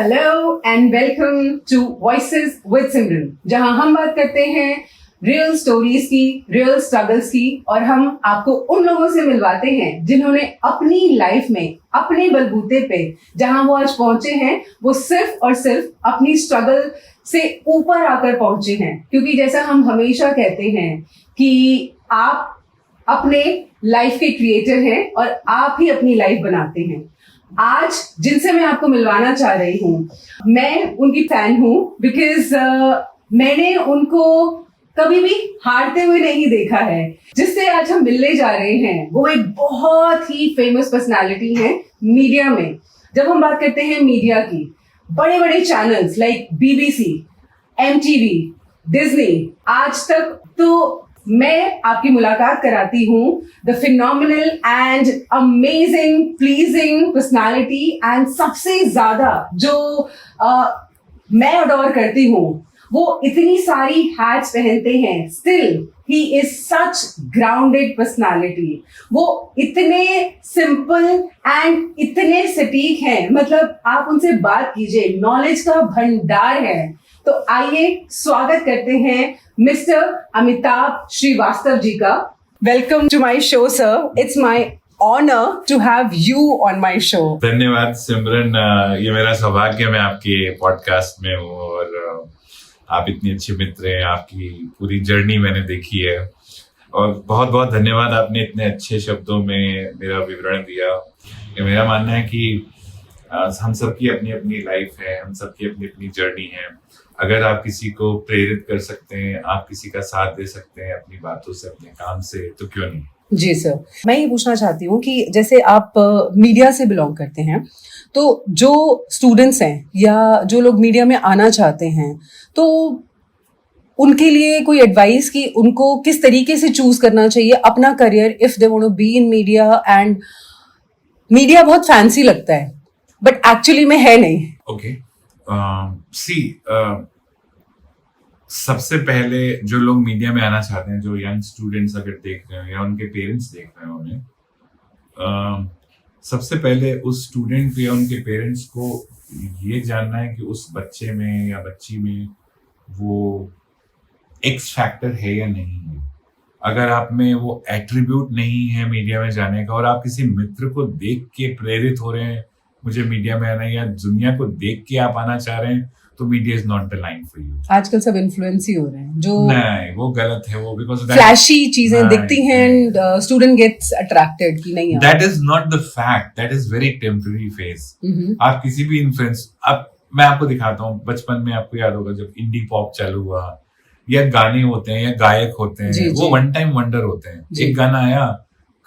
Hello and welcome to voices with Simran, जहां हम बात करते हैं रियल स्टोरीज की, रियल स्ट्रगल्स की, और हम आपको उन लोगों से मिलवाते हैं जिन्होंने अपनी लाइफ में अपने बलबूते पे जहां वो आज पहुंचे हैं, वो सिर्फ और सिर्फ अपनी स्ट्रगल से ऊपर आकर पहुंचे हैं। क्योंकि जैसा हम हमेशा कहते हैं कि आप अपने लाइफ के क्रिएटर हैं और आप ही अपनी लाइफ बनाते हैं। आज जिनसे मैं आपको मिलवाना चाह रही हूँ, मैं उनकी फैन हूँ बिकॉज मैंने उनको कभी भी हारते हुए नहीं देखा है। जिससे आज हम मिलने जा रहे हैं वो एक बहुत ही फेमस पर्सनालिटी है मीडिया में। जब हम बात करते हैं मीडिया की, बड़े बड़े channels like BBC, MTV, Disney, आज तक, तो मैं आपकी मुलाकात कराती हूँ the phenomenal and amazing pleasing personality, and सबसे ज्यादा जो मैं अडोर करती हूँ, वो इतनी सारी हैट्स पहनते हैं, still he is such grounded personality. वो इतने सिंपल एंड इतने सटीक हैं, मतलब आप उनसे बात कीजिए, नॉलेज का भंडार है। तो आइए स्वागत करते हैं मिस्टर अमिताभ श्रीवास्तव जी का। Welcome to my show sir, it's my honour to have you on my show. धन्यवाद सिमरन, ये मेरा सौभाग्य, मैं आपके पॉडकास्ट में हूँ और आप इतनी अच्छे मित्र हैं। आपकी पूरी जर्नी मैंने देखी है और बहुत बहुत धन्यवाद, आपने इतने अच्छे शब्दों में मेरा विवरण दिया। ये मेरा मानना है कि हम सबकी अपनी अपनी लाइफ है, हम सबकी अपनी अपनी जर्नी है। अगर आप किसी को प्रेरित कर सकते हैं, आप किसी का साथ दे सकते हैं अपनी बातों से, अपने काम से, तो क्यों नहीं। जी सर, मैं ये पूछना चाहती हूँ कि जैसे आप मीडिया से बिलोंग करते हैं, तो जो स्टूडेंट्स हैं या जो लोग मीडिया में आना चाहते हैं, तो उनके लिए कोई एडवाइस कि उनको किस तरीके से चूज करना चाहिए अपना career if they want to be in media. And media बहुत फैंसी लगता है बट एक्चुअली में है नहीं। ओके, सबसे पहले जो लोग मीडिया में आना चाहते हैं, जो यंग स्टूडेंट्स अगर देख रहे हैं या उनके पेरेंट्स देख रहे हैं उन्हें, सबसे पहले उस स्टूडेंट या उनके पेरेंट्स को ये जानना है कि उस बच्चे में या बच्ची में वो एक्स फैक्टर है या नहीं है। अगर आप में वो एट्रीब्यूट नहीं है मीडिया में जाने का और आप किसी मित्र को देख के प्रेरित हो रहे हैं मुझे मीडिया में आना है, या दुनिया को देख के आप आना चाह रहे हैं, तो media is not the line for you. आजकल सब इन्फ्लुएंस ही हो रहे हैं, जो नहीं, वो गलत है। वो बिकॉज फ्लैशी चीजें दिखती हैं एंड स्टूडेंट गेट्स अट्रैक्टेड कि नहीं। That is not the fact, that is very temporary phase. आप किसी भी इन्फ्लुएंस, अब मैं आपको दिखाता हूँ, बचपन में आपको याद होगा जब इंडी पॉप चालू हुआ, या गाने होते हैं या गायक होते हैं, वो वन टाइम वंडर होते हैं। एक गाना आया,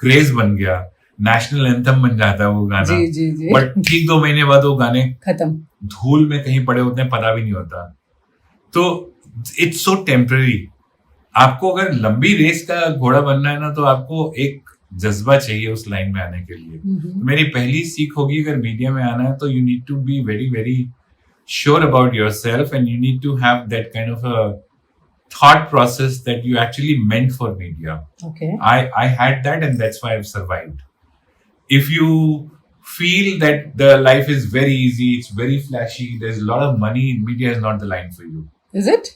क्रेज बन गया, नेशनल एंथम बन जाता है वो गाना, बट ठीक 2 महीने बाद वो गाने खत्म, धूल में कहीं पड़े होते हैं, पता भी नहीं होता। तो इट्स सो टेम्पररी। आपको अगर लंबी रेस का घोड़ा बनना है ना, तो आपको एक जज्बा चाहिए उस लाइन में आने के लिए। तो मेरी पहली सीख होगी, अगर मीडिया में आना है तो you need to be very very sure about yourself and you need to have that kind of a thought process that you actually meant for media. Okay. I had that, and that's why I've survived. If you feel that the life is very easy, it's very flashy, there's a lot of money, media is not the line for you. Is it?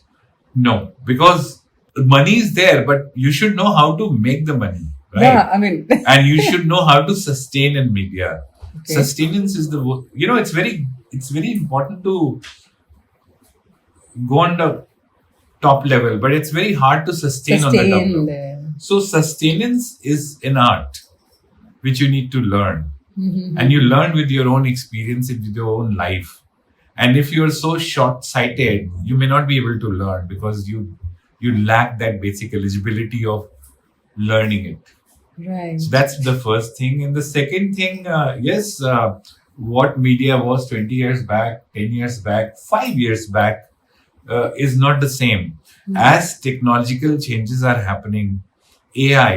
No, because money is there, but you should know how to make the money, right? Yeah, I mean. And you should know how to sustain in media. Okay. Sustenance is the, it's very important to go on the top level, but it's very hard to sustain on the top level. So sustenance is an art which you need to learn, and you learn with your own experience and with your own life. And if you are so short-sighted, you may not be able to learn because you lack that basic eligibility of learning it. Right. So that's the first thing. And the second thing, what media was 20 years back, 10 years back, 5 years back, is not the same. As technological changes are happening, AI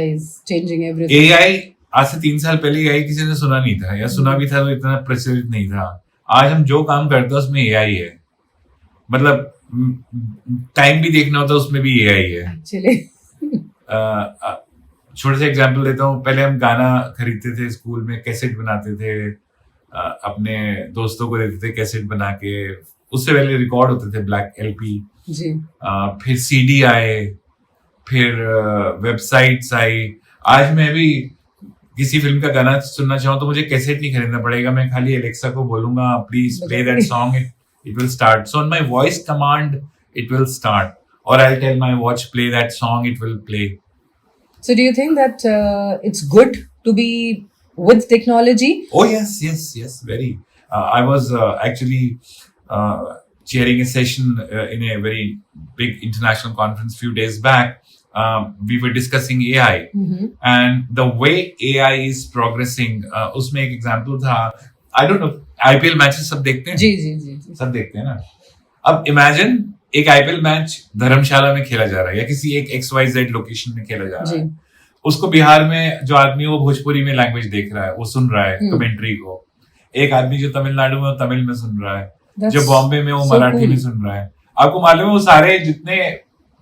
is changing everything. AI आज से 3 साल पहले AI किसी ने सुना नहीं था, या सुना भी था तो इतना प्रचलित नहीं था। आज हम जो काम करते हैं उसमें AI है, मतलब टाइम भी देखना होता है उसमें भी AI है। छोटे से एग्जाम्पल देता हूँ, पहले हम गाना खरीदते थे, स्कूल में कैसेट बनाते थे, अपने दोस्तों को देते थे कैसेट बना के, उससे पहले रिकॉर्ड होते थे ब्लैक एलपी जी। फिर सीडी आए, फिर वेबसाइट्स आई। आज मैं भी किसी फिल्म का गाना सुनना चाहूँ तो मुझे कैसेट नहीं खरीदना पड़ेगा, मैं खाली एलेक्सा को बोलूंगा please play that song, it will start. So on my voice command it will start, और I tell my watch play that song, it will play. So do you think that it's good to be with technology? Oh yes, very. I was actually chairing a session in a very big international conference few days back. We were discussing AI, and the way AI is progressing. उसमें एक example था, I don't know, IPL matches सब देखते हैं? जी सब देखते हैं ना। अब imagine एक IPL मैच धर्मशाला में खेला जा रहा है या किसी एक XYZ लोकेशन में खेला जा रहा है, उसको बिहार में जो आदमी वो भोजपुरी में लैंग्वेज देख रहा है, वो सुन रहा है कमेंट्री को। एक आदमी जो तमिलनाडु में वो तमिल में सुन रहा है, जो बॉम्बे में वो मराठी में सुन रहा है। आपको मालूम है वो सारे जितने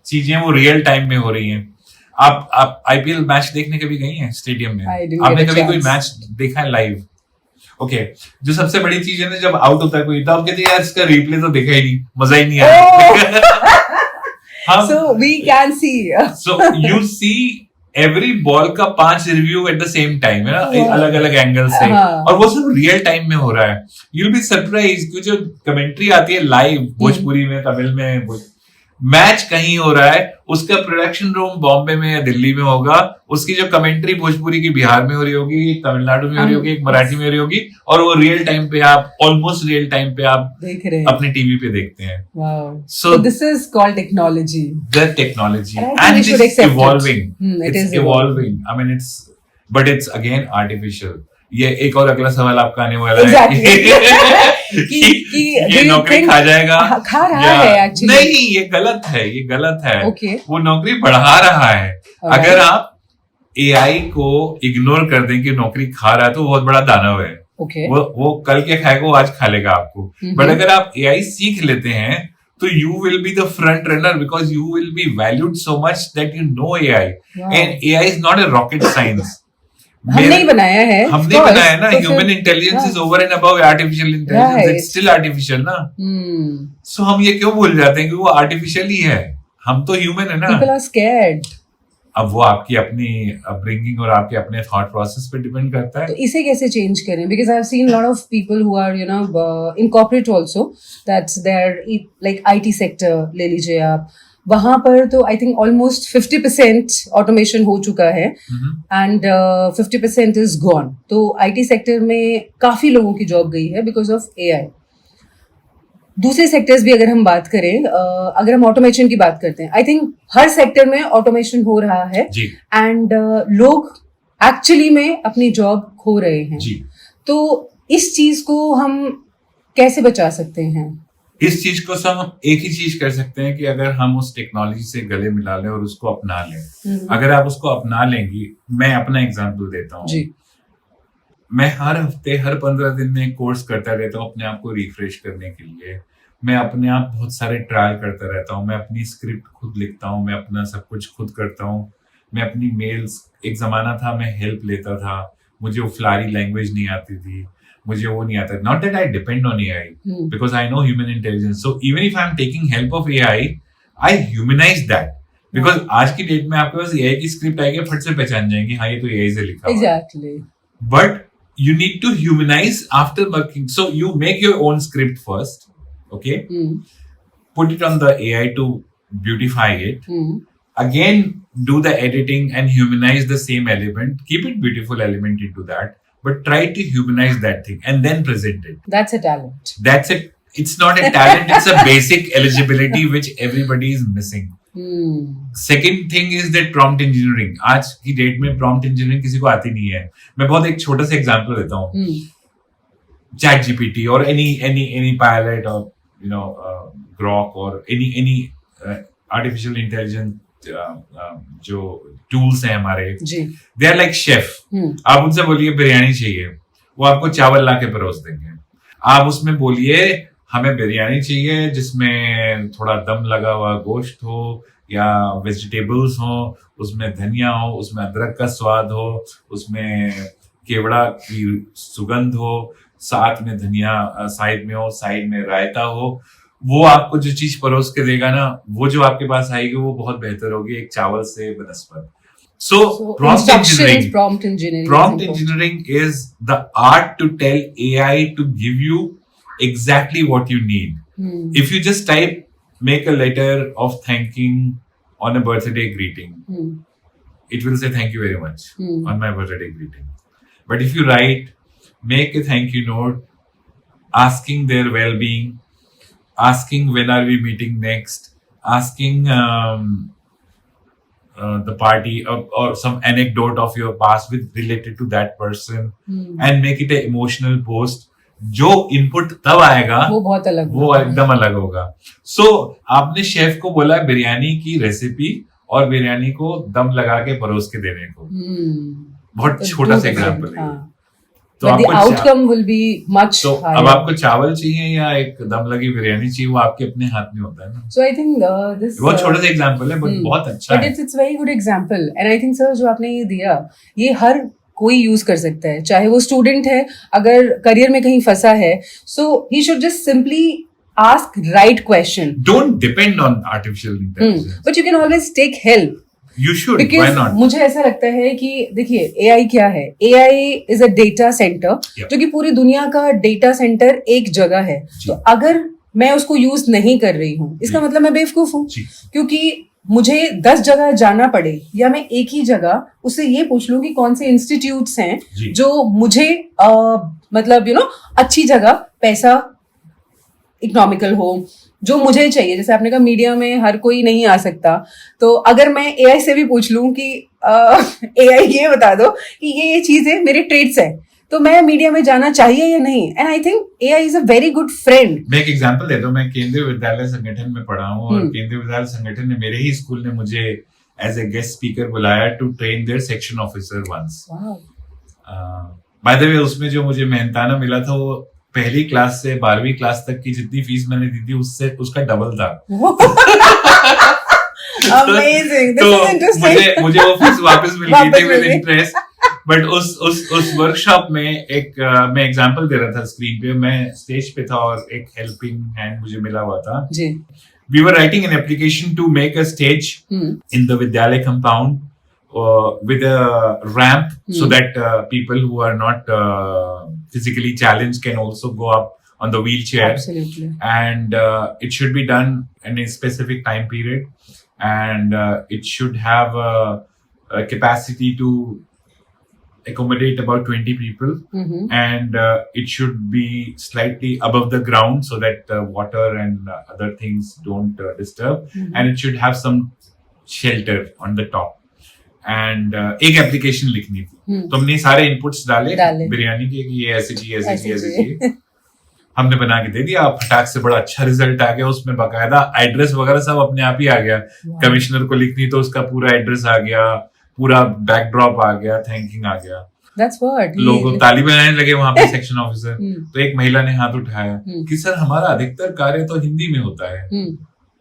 चीजें वो रियल टाइम में हो रही हैं। आप आईपीएल मैच देखने कभी गई हैं स्टेडियम में? आपने कभी कोई मैच देखा है लाइव? ओके, जो सबसे बड़ी चीज है ना, जब आउट होता है कोई तो आप कहते हैं यार इसका रिप्ले तो देखा ही नहीं, मजा ही नहीं आया। So we can see. So you see every ball का 5 review at the same time है ना, अलग अलग एंगल से, और वो सब रियल टाइम में हो रहा है। यूल बी सरप्राइज कि जो कमेंट्री आती है लाइव भोजपुरी में, तमिल में, मैच कहीं हो रहा है, उसका प्रोडक्शन रूम बॉम्बे में या दिल्ली में होगा, उसकी जो कमेंट्री भोजपुरी की बिहार में हो रही होगी, तमिलनाडु में हो रही होगी, एक मराठी में हो रही होगी, और वो रियल टाइम पे आप, ऑलमोस्ट रियल टाइम पे आप देख रहे हैं, अपने टीवी पे देखते हैं। So this is called technology. The technology, and it is evolving. It is evolving. I mean, but it's again artificial. ये एक और अगला सवाल आपका आने वाला है कि ये नौकरी खा जाएगा, खा रहा है एक्चुअली। नहीं, ये गलत है, ये गलत है। Okay. वो नौकरी बढ़ा रहा है। अगर आप एआई को इग्नोर कर दें कि नौकरी खा रहा है तो बहुत बड़ा दानव है। Okay. वो कल क्या खाएगा वो आज खा लेगा आपको। बट अगर आप एआई सीख लेते हैं तो you will be the front runner because you will be valued so much that you know AI. And AI is not a rocket science. हमने ही बनाया है, हमने बनाया ना। Human intelligence is over and above artificial intelligence, it's still artificial ना। सो हम ये क्यों भूल जाते हैं कि वो आर्टिफिशियल ही है, हम तो ह्यूमन है ना। People are scared. अब वो आपकी अपनी अपब्रिंगिंग और आपके अपने थॉट प्रोसेस पे डिपेंड करता है। तो इसे कैसे चेंज करें? Because I have seen lot of people who are you know in corporate also, that's there like IT sector ले लीजिए आप, वहां पर तो आई थिंक ऑलमोस्ट 50% ऑटोमेशन हो चुका है एंड 50% इज गॉन। तो आईटी सेक्टर में काफी लोगों की जॉब गई है बिकॉज ऑफ एआई। दूसरे सेक्टर्स भी अगर हम बात करें, अगर हम ऑटोमेशन की बात करते हैं, आई थिंक हर सेक्टर में ऑटोमेशन हो रहा है एंड लोग एक्चुअली में अपनी जॉब खो रहे हैं। तो इस चीज को हम कैसे बचा सकते हैं? इस चीज को हम एक ही चीज कर सकते हैं कि अगर हम उस टेक्नोलॉजी से गले मिला लें और उसको अपना लें। अगर आप उसको अपना लेंगी, मैं अपना एग्जांपल देता हूँ। मैं हर हफ्ते, हर 15 दिन में कोर्स करता रहता हूँ अपने आप को रिफ्रेश करने के लिए। मैं अपने आप बहुत सारे ट्रायल करता रहता हूँ। मैं अपनी स्क्रिप्ट खुद लिखता हूँ, मैं अपना सब कुछ खुद करता हूँ। मैं अपनी मेल्स, एक जमाना था मैं हेल्प लेता था, मुझे वो फ्लारी लैंग्वेज नहीं आती थी, मुझे वो नहीं आता। Not that I depend on AI because I know human intelligence. So even if I am taking help of AI, I humanise that because आज की डेट में आपके पास एआई की स्क्रिप्ट आएगी, फट से पहचान जाएंगे हाँ ये तो एआई से लिखा हुआ है। But you need to humanize after working. So you make your own script first, okay? Put it on the AI to beautify it. Again, do the editing and humanize the same element. Keep it beautiful element into that, but try to humanize that thing and then present it. That's a talent. That's it. It's not a talent. It's a basic eligibility which everybody is missing. Second thing is that prompt engineering. आज की date में prompt engineering किसी को आती नहीं है। मैं बहुत एक छोटा सा एग्जांपल देता हूँ। चैट जीपीटी और एनी पायलट और यू नो ग्रॉक और एनी आर्टिफिशियल इंटेलिजेंस जो टूल्स हैं हमारे, दे आर लाइक शेफ। आप उनसे बोलिए बिरयानी चाहिए, वो आपको चावल ला के परोस देंगे। आप उसमें बोलिए हमें बिरयानी चाहिए जिसमें थोड़ा दम लगा हुआ गोश्त हो या वेजिटेबल्स हो, उसमें धनिया हो, उसमें अदरक का स्वाद हो, उसमें केवड़ा की सुगंध हो, साथ में धनिया साइड में हो, साइड में रायता हो, वो आपको जो चीज परोस के देगा ना, वो जो आपके पास आएगी वो बहुत बेहतर होगी एक चावल से बनस्पत. So prompt engineering is the art to tell AI to give you exactly what you need. If you just type, make a letter of thanking on a birthday greeting, it will say thank you very much on my birthday greeting. But if you write, make a thank you note asking their well-being, asking when are we meeting next, asking the party or some anecdote of your past with related to that person, and make it an emotional post. जो input तब आएगा वो बहुत अलग, वो एकदम अलग होगा. So आपने शेफ को बोला बिरयानी की रेसिपी और बिरयानी को दम लगा के परोस के देने को. बहुत छोटा सा एग्जांपल है. तो the outcome will be much higher. अब आपको चावल चाहिए या एक दम लगी बिरयानी चाहिए, वो आपके अपने हाथ में होता है ना. So I think this बहुत छोटा सा एग्जांपल है, बट बहुत अच्छा है. But it's very good example, and I think sir जो आपने ये दिया, ये हर कोई यूज कर सकता है, चाहे वो स्टूडेंट है, अगर करियर में कहीं फंसा है, so he should just simply ask right question. Don't depend on artificial intelligence. But you can always take help. You should. Because why not? मुझे ऐसा लगता है कि देखिए AI क्या है, AI is a data center, जो कि पूरी दुनिया का डेटा सेंटर एक जगह है. तो अगर मैं उसको यूज नहीं कर रही हूँ, इसका मतलब मैं बेवकूफ हूँ, क्योंकि मुझे 10 जगह जाना पड़े या मैं एक ही जगह उससे ये पूछ लूं कि कौन से इंस्टीट्यूट्स हैं जो मुझे मतलब अच्छी जगह, पैसा इकोनॉमिकल हो, जो मुझे चाहिए. जैसे आपने कहा मीडिया में हर कोई नहीं आ सकता, तो अगर मैं AI से भी पूछ लूं कि AI ये बता दो कि ये चीज है, मेरे ट्रेड्स है, तो मैं मीडिया में जाना चाहिए या नहीं. And I think AI is a very good friend. मैं एक एग्जांपल देता हूँ. मैं केंद्रीय विद्यालय संगठन में पढ़ा हूँ, और केंद्रीय विद्यालय संगठन ने, मेरे ही स्कूल ने मुझे एज ए गेस्ट स्पीकर बुलाया to train their section officer once. By the way उसमें जो मुझे मेहनताना मिला था वो पहली क्लास से 12वीं क्लास तक की जितनी फीस मैंने दी थी उससे उसका डबल था. Amazing. तो मुझे वो फीस वापस मिल गई थी विद इंटरेस्ट. बट उस वर्कशॉप में एक मैं एग्जांपल दे रहा था स्क्रीन पे, मैं स्टेज पे था और एक हेल्पिंग हैंड मुझे मिला हुआ था जी. We were writing an application to make a stage in the Vidyalaya compound with a ramp so that people who are not physically challenged can also go up on the wheelchair. Absolutely. And it should be done in a specific time period, and it should have a capacity to accommodate about 20 people, and it should be slightly above the ground so that water and other things don't disturb, and it should have some shelter on the top. And एक application लिखनी थी. तो हमने सारे inputs डाले बिरयानी के कि ये ऐसे चाहिए. हमने बना के दे दिया. फटाक से बड़ा अच्छा रिजल्ट आ गया. उसमें बकायदा एड्रेस वगैरह सब अपने आप ही आ गया. कमिश्नर को लिखनी तो उसका पूरा एड्रेस आ गया, पूरा बैकड्रॉप आ गया, थैंकिंग आ गया. That's what. लोग ताली बजाने लगे वहां पे सेक्शन ऑफिसर. तो एक महिला ने हाथ उठाया कि सर हमारा अधिकतर कार्य तो हिंदी में होता है.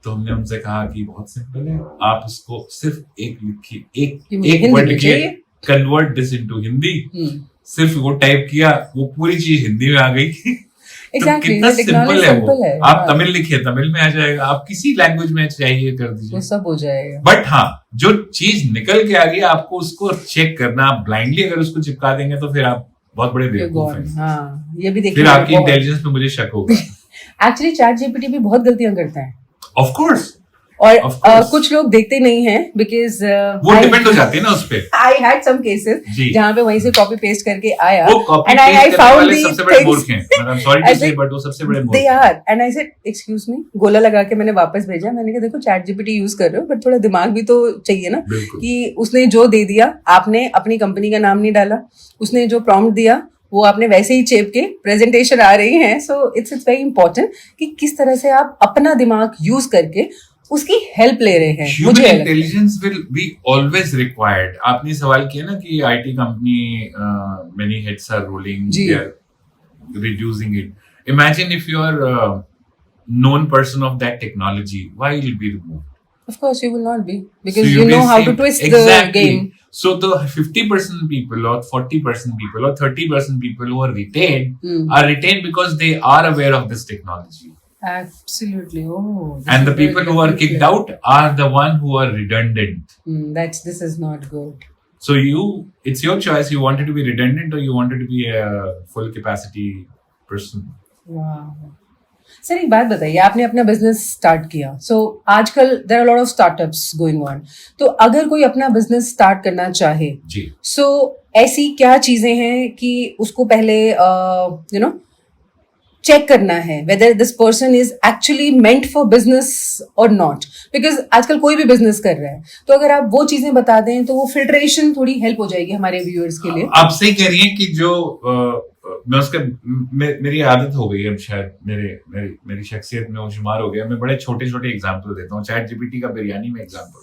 तो हमने उनसे कहा कि बहुत सिंपल है, आप उसको सिर्फ एक लिखिए, एक वर्ड लिखिए, कन्वर्ट दिस इनटू हिंदी. सिर्फ वो टाइप किया, वो पूरी चीज हिंदी में आ गई. तो कितना सिंपल है वो. आप तमिल लिखिए, तमिल में आ जाएगा. आप किसी लैंग्वेज में चाहिए कर दीजिए, वो सब हो जाएगा. बट हाँ, जो चीज निकल के आ गई आपको उसको चेक करना. आप ब्लाइंडली अगर उसको चिपका देंगे तो फिर आप बहुत बड़े बेवकूफ हैं. ये भी देखिए, फिर आपकी इंटेलिजेंस पे मुझे शक होगा. एक्चुअली ChatGPT भी बहुत गलतियां करता है. Of course. और कुछ लोग देखते नहीं हैं बिकॉज वो डिपेंड हो जाती है ना उस पे. आई हैड सम केसेस जहां पे वहीं से कॉपी पेस्ट करके आया, एंड आई फाउंड दी सबसे बड़े मूर्ख हैं. I am sorry to say, but वो सबसे बड़े मूर्ख they are. And I said excuse me, गोला लगा के मैंने वापस भेजा. मैंने कहा देखो ChatGPT यूज कर रहे हो, बट थोड़ा दिमाग भी तो चाहिए ना. कि उसने जो दे दिया, आपने अपनी कंपनी का नाम नहीं डाला, उसने जो प्रॉम्प्ट दिया वो आपने वैसे ही चेप के प्रेजेंटेशन आ रही है. सो इट्स वेरी इंपॉर्टेंट कि किस तरह से आप अपना दिमाग यूज करके उसकी हेल्प ले रहे हैं. Human intelligence will be always required. आपने सवाल किया ना कि IT company many heads are rolling, they are reducing it. Imagine if you are known person of that technology, why will be removed? Of course you will not be, because so you know how to twist the game. So the 50% people or 40% people or 30% people who are retained are retained because they are aware of this technology. Absolutely. Oh. And the people who are kicked out are the one who are redundant. This is not good. So it's your choice. You wanted to be redundant or you wanted to be a full capacity person. Wow. Sir एक बात बताइए, आपने अपना business start किया, so आजकल there are lot of startups going on, तो अगर कोई अपना बिजनेस स्टार्ट करना चाहे जी, सो ऐसी क्या चीजें हैं कि उसको पहले चेक करना है whether this person is actually meant for business और नॉट, बिकॉज आजकल कोई भी बिजनेस कर रहा है, तो अगर आप वो चीजें बता दें तो वो फिल्ट्रेशन थोड़ी हेल्प हो जाएगी हमारे व्यूअर्स के लिए। आप सही कह रही हैं कि जो मैं उसका मेरी आदत हो गई है, शायद मेरी शख्सियत में वो शुमार हो गया, मैं बड़े छोटे छोटे एग्जांपल देता हूँ। चैट जीपीटी का बिरयानी में एग्जांपल,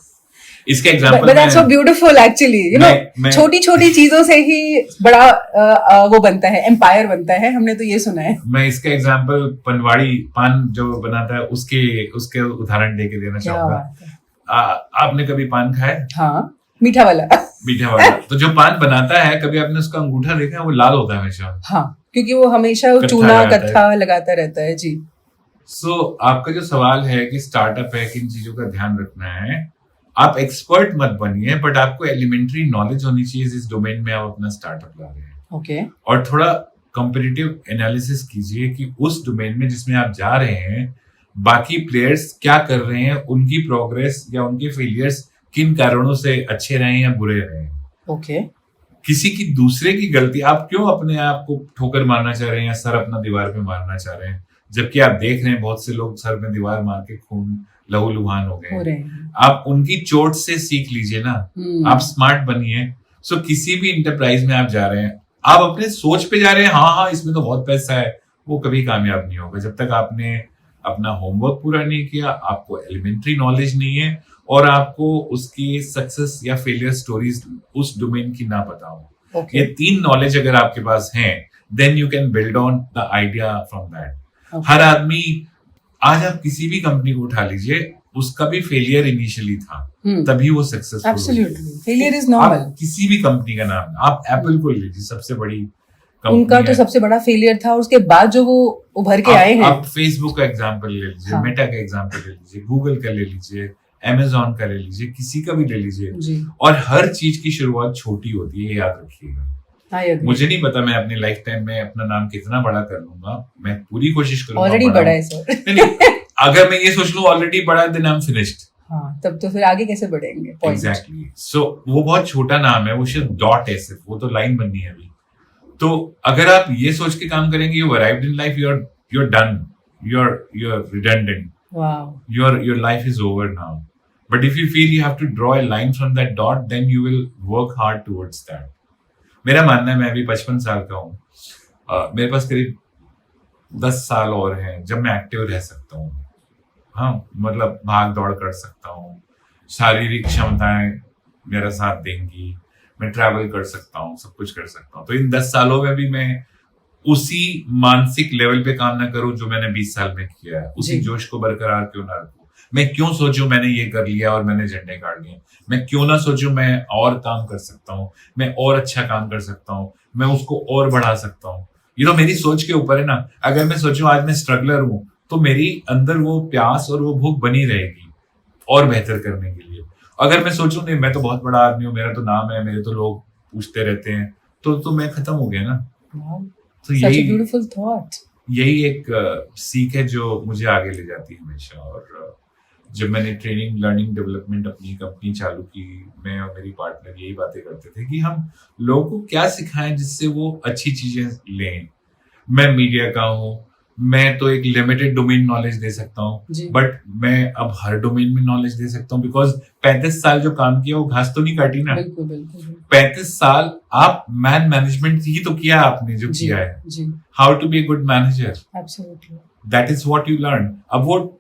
इसके example but that's so beautiful actually, you know छोटी छोटी चीजों से ही बड़ा वो बनता है, एम्पायर बनता है, हमने तो ये सुना है। मैं इसका एग्जांपल पनवाड़ी पान जो बनाता है उसके उदाहरण देके देना चाहूंगा। आपने कभी पान खाया? हाँ, मीठा वाला। तो जो पान बनाता है, कभी आपने उसका अंगूठा देखा है? वो लाल होता है हमेशा। हाँ, क्योंकि वो हमेशा चूना कत्था लगाता रहता है। जी। सो आपका जो सवाल है कि स्टार्टअप है, किन चीजों का ध्यान रखना है, आप एक्सपर्ट मत बनिए, बट आपको एलिमेंट्री नॉलेज होनी चाहिए इस डोमेन में आप अपना स्टार्टअप ला रहे हैं। ओके। और थोड़ा कंपेटिटिव एनालिसिस कीजिए कि उस डोमेन में जिसमें आप जा रहे हैं बाकी प्लेयर्स क्या कर रहे हैं, उनकी प्रोग्रेस या उनके फेलियर्स किन कारणों से अच्छे रहे या बुरे रहे। ओके। किसी की दूसरे की गलती, आप क्यों अपने आप को ठोकर मारना चाह रहे हैं या सर अपना दीवार पे मारना चाह रहे हैं, जबकि आप देख रहे हैं बहुत से लोग सर में दीवार मार के खून लहू लुहान हो गए। आप उनकी चोट से सीख लीजिए ना, आप स्मार्ट बनिए। सो किसी भी इंटरप्राइज में आप जा रहे हैं, आप अपने सोच पे जा रहे हैं, हाँ इसमें तो बहुत पैसा है, वो कभी कामयाब नहीं होगा जब तक आपने अपना होमवर्क पूरा नहीं किया, आपको एलिमेंट्री नॉलेज नहीं है और आपको उसकी सक्सेस या फेलियर स्टोरीज उस डोमेन की ना पता हो। ये 3 नॉलेज अगर आपके पास हैं, then you can build on the idea from that. हर आदमी, आज आप किसी भी कंपनी को उठा लीजिए, उसका भी फेलियर इनिशियली था, तभी वो successful. Absolutely, failure is normal. किसी भी कंपनी का नाम, आप एप्पल को लीजिए, सबसे बड़ी उनका तो सबसे बड़ा फेलियर था, उसके बाद जो वो उभर के आए हैं। आप फेसबुक का एग्जांपल ले लीजिए, मेटा का एग्जांपल ले लीजिए, गूगल का ले लीजिए, अमेज़न का ले लीजिए, किसी का भी ले लीजिए, और हर चीज की शुरुआत छोटी होती है, याद रखिएगा। मुझे नहीं पता मैं अपनी लाइफ टाइम में अपना नाम कितना बड़ा कर लूंगा, मैं पूरी कोशिश करूंगा। ऑलरेडी बड़ा है सर। अगर मैं ये सोच लूं ऑलरेडी बड़ा, देन आई एम फिनिश्ड। हाँ, तब तो फिर आगे कैसे बढ़ेंगे? एग्जैक्टली। सो वो बहुत छोटा नाम है, वो सिर्फ डॉट है, सिर्फ वो तो लाइन बननी है अभी। तो अगर आप ये सोच के काम करेंगे, you arrived in life, you're done, you're redundant, wow, your life is over now. But if you feel you have to draw a line from that dot, then you will work hard towards that. मेरा मानना है, मैं अभी 55 साल का हूँ, मेरे पास करीब 10 साल और हैं जब मैं एक्टिव रह सकता हूँ। हाँ, मतलब भाग दौड़ कर सकता हूँ, शारीरिक क्षमताएं मेरा साथ देंगी, मैं ट्रैवल कर सकता हूँ, सब कुछ कर सकता हूँ। तो इन 10 सालों में भी मैं उसी मानसिक लेवल पे काम ना करूं जो मैंने 20 साल में किया है, उसी जोश को बरकरार क्यों ना रखूं। मैं क्यों सोचूं मैंने ये कर लिया और मैंने झंडे गाड़ लिए, मैं क्यों ना सोचूं मैं और काम कर सकता हूँ, मैं और अच्छा काम कर सकता हूँ, मैं उसको और बढ़ा सकता हूँ। ये तो मेरी सोच के ऊपर है ना। अगर मैं सोचूं आज मैं स्ट्रगलर हूँ, तो मेरी अंदर वो प्यास और वो भूख बनी रहेगी और बेहतर करने के लिए। अगर मैं सोचूं नहीं मैं तो बहुत बड़ा आदमी हूँ, मेरा तो नाम है, मेरे तो लोग पूछते रहते हैं, तो मैं खत्म हो गया ना। तो यही एक सीख है जो मुझे आगे ले जाती है हमेशा। और जब मैंने ट्रेनिंग लर्निंग डेवलपमेंट अपनी कंपनी चालू की, मैं और मेरी पार्टनर यही बातें करते थे कि हम लोगों को क्या सिखाएं जिससे वो अच्छी चीजें लें। मैं मीडिया का हूँ, मैं तो एक लिमिटेड डोमेन नॉलेज दे सकता हूँ, बट मैं अब हर डोमेन में नॉलेज दे सकता हूँ, बिकॉज 35 साल जो काम किया वो घास तो नहीं काटी ना। बिल्कुल, बिल्कुल। 35 साल आप मैनेजमेंट ही तो किया आपने, जो किया है, how to be a good manager, that is what you learn. अब वो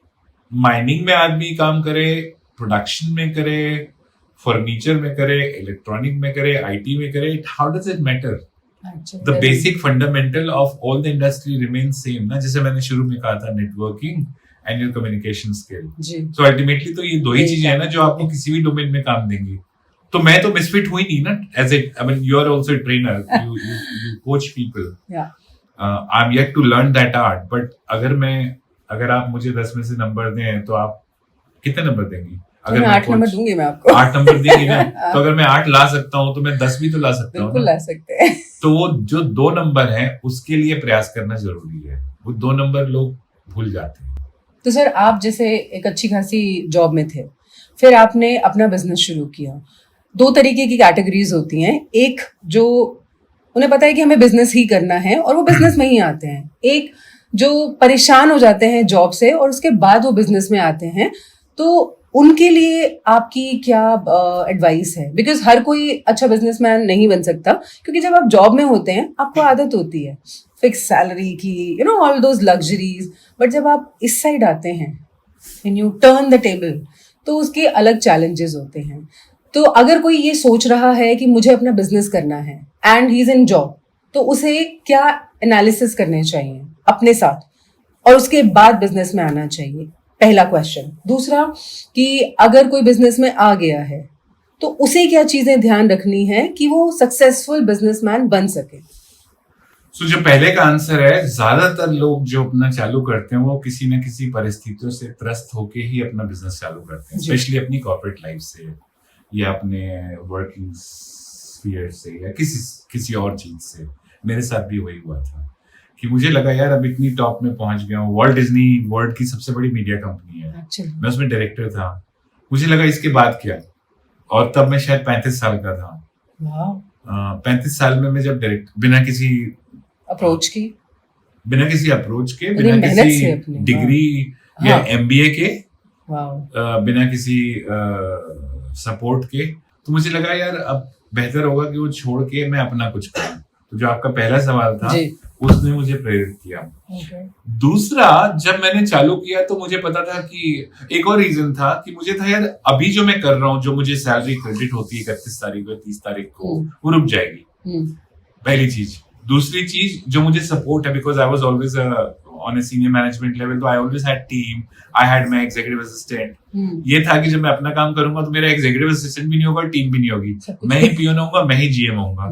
माइनिंग में आदमी काम करे, प्रोडक्शन में करे, फर्नीचर में करे, इलेक्ट्रॉनिक में करे, आईटी में करे, how does it matter? The basic fundamental of all the industry remains same ना, जैसे मैंने शुरू में कहा था, networking and your communication skill. So ultimately तो ये दो ही चीजें हैं ना जो आपको किसी भी डोमेन में काम देंगी। तो मैं तो मिसफिट हुई नहीं ना, as a I mean you are also a trainer, you coach people, I am yet to learn that art, but अगर आप मुझे 10 में से नंबर दें तो आप कितने नंबर देंगी? अगर मैं 8 नंबर दूंगी मैं आपको। 8 नंबर देंगी ना, तो अगर मैं 8 ला सकता हूँ तो मैं 10 भी तो ला सकता हूँ। बिल्कुल ला सकते हैं। तो वो जो 2 नंबर हैं उसके लिए प्रयास करना जरूरी है, वो 2 नंबर लोग भूल जाते हैं। तो सर आप जैसे एक अच्छी खासी जॉब में थे, फिर आपने अपना बिजनेस शुरू किया। 2 तरीके की कैटेगरीज होती हैं, एक जो उन्हें पता है कि हमें बिजनेस ही करना है और वो बिजनेस में ही आते हैं, एक जो परेशान हो जाते हैं जॉब से और उसके बाद वो बिजनेस में आते हैं। तो उनके लिए आपकी क्या एडवाइस है? बिकॉज हर कोई अच्छा बिजनेसमैन नहीं बन सकता, क्योंकि जब आप जॉब में होते हैं आपको आदत होती है फिक्स सैलरी की, you know, all those luxuries. But जब आप इस साइड आते हैं, when U turn the table, तो उसके अलग चैलेंजेस होते हैं। तो अगर कोई ये सोच रहा है कि मुझे अपना बिजनेस करना है and he is in job, तो उसे क्या एनालिसिस करने चाहिए अपने साथ और उसके बाद बिजनेस में आना चाहिए? पहला क्वेश्चन। दूसरा कि अगर कोई बिजनेस में आ गया है तो उसे क्या चीजें ध्यान रखनी है कि वो सक्सेसफुल बिजनेसमैन बन सके? So, जो पहले का आंसर है, ज्यादातर लोग जो अपना चालू करते हैं वो किसी न किसी परिस्थितियों से त्रस्त होके ही अपना बिजनेस चालू करते हैं, स्पेशली अपनी कॉर्पोरेट लाइफ से या अपने वर्किंग स्फीयर से या किसी और चीज से। मेरे साथ भी वही हुआ था कि मुझे लगा यार अब इतनी टॉप में पहुंच गया हूँ, वॉल्ट डिज्नी वर्ल्ड की सबसे बड़ी मीडिया कंपनी है, मैं उसमें डायरेक्टर था, मुझे लगा इसके बाद क्या? और तब मैं शायद 35 साल का था। 35 साल में मैं जब बिना किसी अप्रोच के, बिना किसी डिग्री या MBA के, बिना किसी सपोर्ट के, तो मुझे लगा यार अब बेहतर होगा कि वो छोड़ के मैं अपना कुछ करूं। तो जो आपका पहला सवाल था उसने मुझे प्रेरित किया। दूसरा, जब मैंने चालू किया तो मुझे पता था कि एक और रीजन था कि मुझे था यार अभी जो मैं कर रहा हूँ, जो मुझे सैलरी क्रेडिट होती है 31 तारीख को 30 तारीख को, वो रुक जाएगी, पहली चीज। दूसरी चीज जो मुझे सपोर्ट है, because I was always on a senior management level, तो I always had team, I had my executive assistant. ये था कि जब मैं अपना काम करूंगा तो मेरा एग्जीक्यूटिव असिस्टेंट भी नहीं होगा, टीम भी नहीं होगी, मैं ही पीओन होऊंगा, मैं ही GM होऊंगा।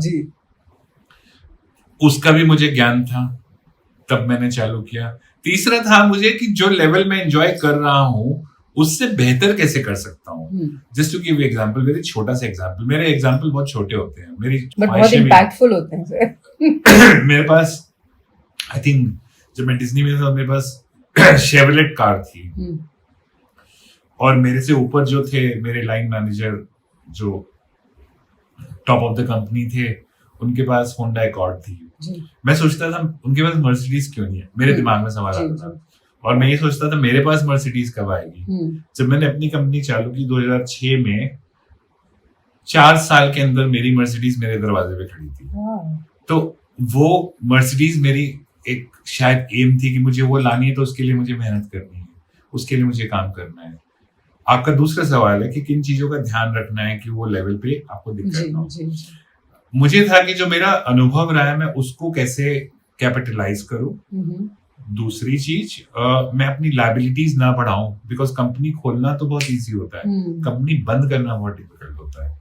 उसका भी मुझे ज्ञान था, तब मैंने चालू किया। तीसरा था मुझे कि जो लेवल में एंजॉय कर रहा हूँ उससे बेहतर कैसे कर सकता हूँ। Just to give example, very छोटा सा एग्जांपल, मेरे एग्जांपल बहुत छोटे होते हैं, मेरी बहुत इंपैक्टफुल होते हैं सर। मेरे पास, आई थिंक जब मैं डिज्नी में था, मेरे पास शेवरलेट कार थी, और मेरे से ऊपर जो थे मेरे लाइन मैनेजर, जो टॉप ऑफ द कंपनी थे, उनके पास होंडा एकॉर्ड थी। मैं सोचता था उनके पास मर्सिडीज क्यों नहीं है, मेरे दिमाग में सवाल आता था, और मैं ये सोचता था मेरे पास मर्सिडीज कब आएगी। जब मैंने अपनी कंपनी चालू की 2006 में, 4 साल के अंदर मेरी मर्सिडीज मेरे दरवाजे पे खड़ी थी। तो वो मर्सिडीज मेरी एक शायद एम थी कि मुझे वो लानी है, तो उसके लिए मुझे मेहनत करनी है, उसके लिए मुझे काम करना है। आपका दूसरा सवाल है कि किन चीजों का ध्यान रखना है कि वो लेवल पे आपको दिक्कत ना हो। मुझे था कि जो मेरा अनुभव रहा है मैं उसको कैसे कैपिटलाइज करूं। दूसरी चीज, मैं अपनी लायबिलिटीज ना बढ़ाऊं, बिकॉज कंपनी खोलना तो बहुत इजी होता है, कंपनी बंद करना बहुत डिफिकल्ट होता है।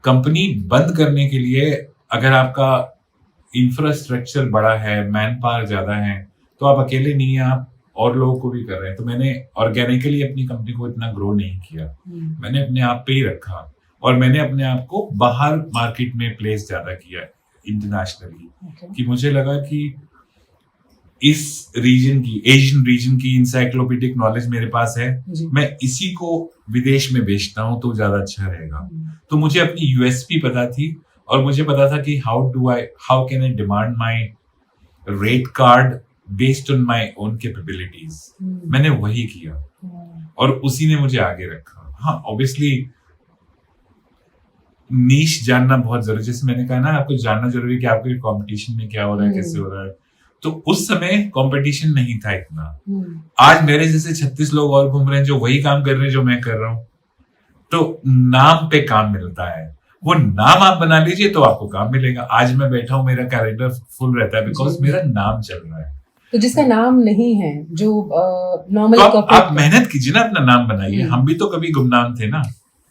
कंपनी बंद करने के लिए अगर आपका इंफ्रास्ट्रक्चर बड़ा है, मैन पावर ज्यादा है, तो आप अकेले नहीं है, आप और लोगों को भी कर रहे हैं। तो मैंने ऑर्गेनिकली अपनी कंपनी को इतना ग्रो नहीं किया, मैंने अपने आप पे ही रखा, और मैंने अपने आप को बाहर मार्केट में प्लेस ज्यादा किया इंटरनेशनली। कि मुझे लगा कि इस रीजन की, एशियन रीजन की इंसाइक्लोपीडिक नॉलेज मेरे पास है, मैं इसी को विदेश में बेचता हूँ तो ज्यादा अच्छा रहेगा। तो मुझे अपनी USP पता थी, और मुझे पता था कि how can I demand my rate card based on my own capabilities. मैंने वही किया और उसी ने मुझे आगे रखा। हाँ, ऑब्वियसली नीश जानना बहुत जरूरी, जैसे मैंने कहा ना, आपको जानना जरूरी कि आपके कंपटीशन में क्या हो रहा है, कैसे हो रहा है। तो उस समय कंपटीशन नहीं था इतना। आज मेरे जैसे 36 लोग और घूम रहे हैं जो वही काम कर रहे हैं जो मैं कर रहा हूं। तो नाम पे काम मिलता है, वो नाम आप बना लीजिए तो आपको काम मिलेगा। आज मैं बैठा हूं, मेरा कैलेंडर फुल रहता है बिकॉज मेरा नाम चल रहा है। तो जिसका नाम नहीं है, जो नॉर्मल तो आप मेहनत कीजिए ना, अपना नाम बनाइए। हम भी तो कभी गुमनाम थे ना,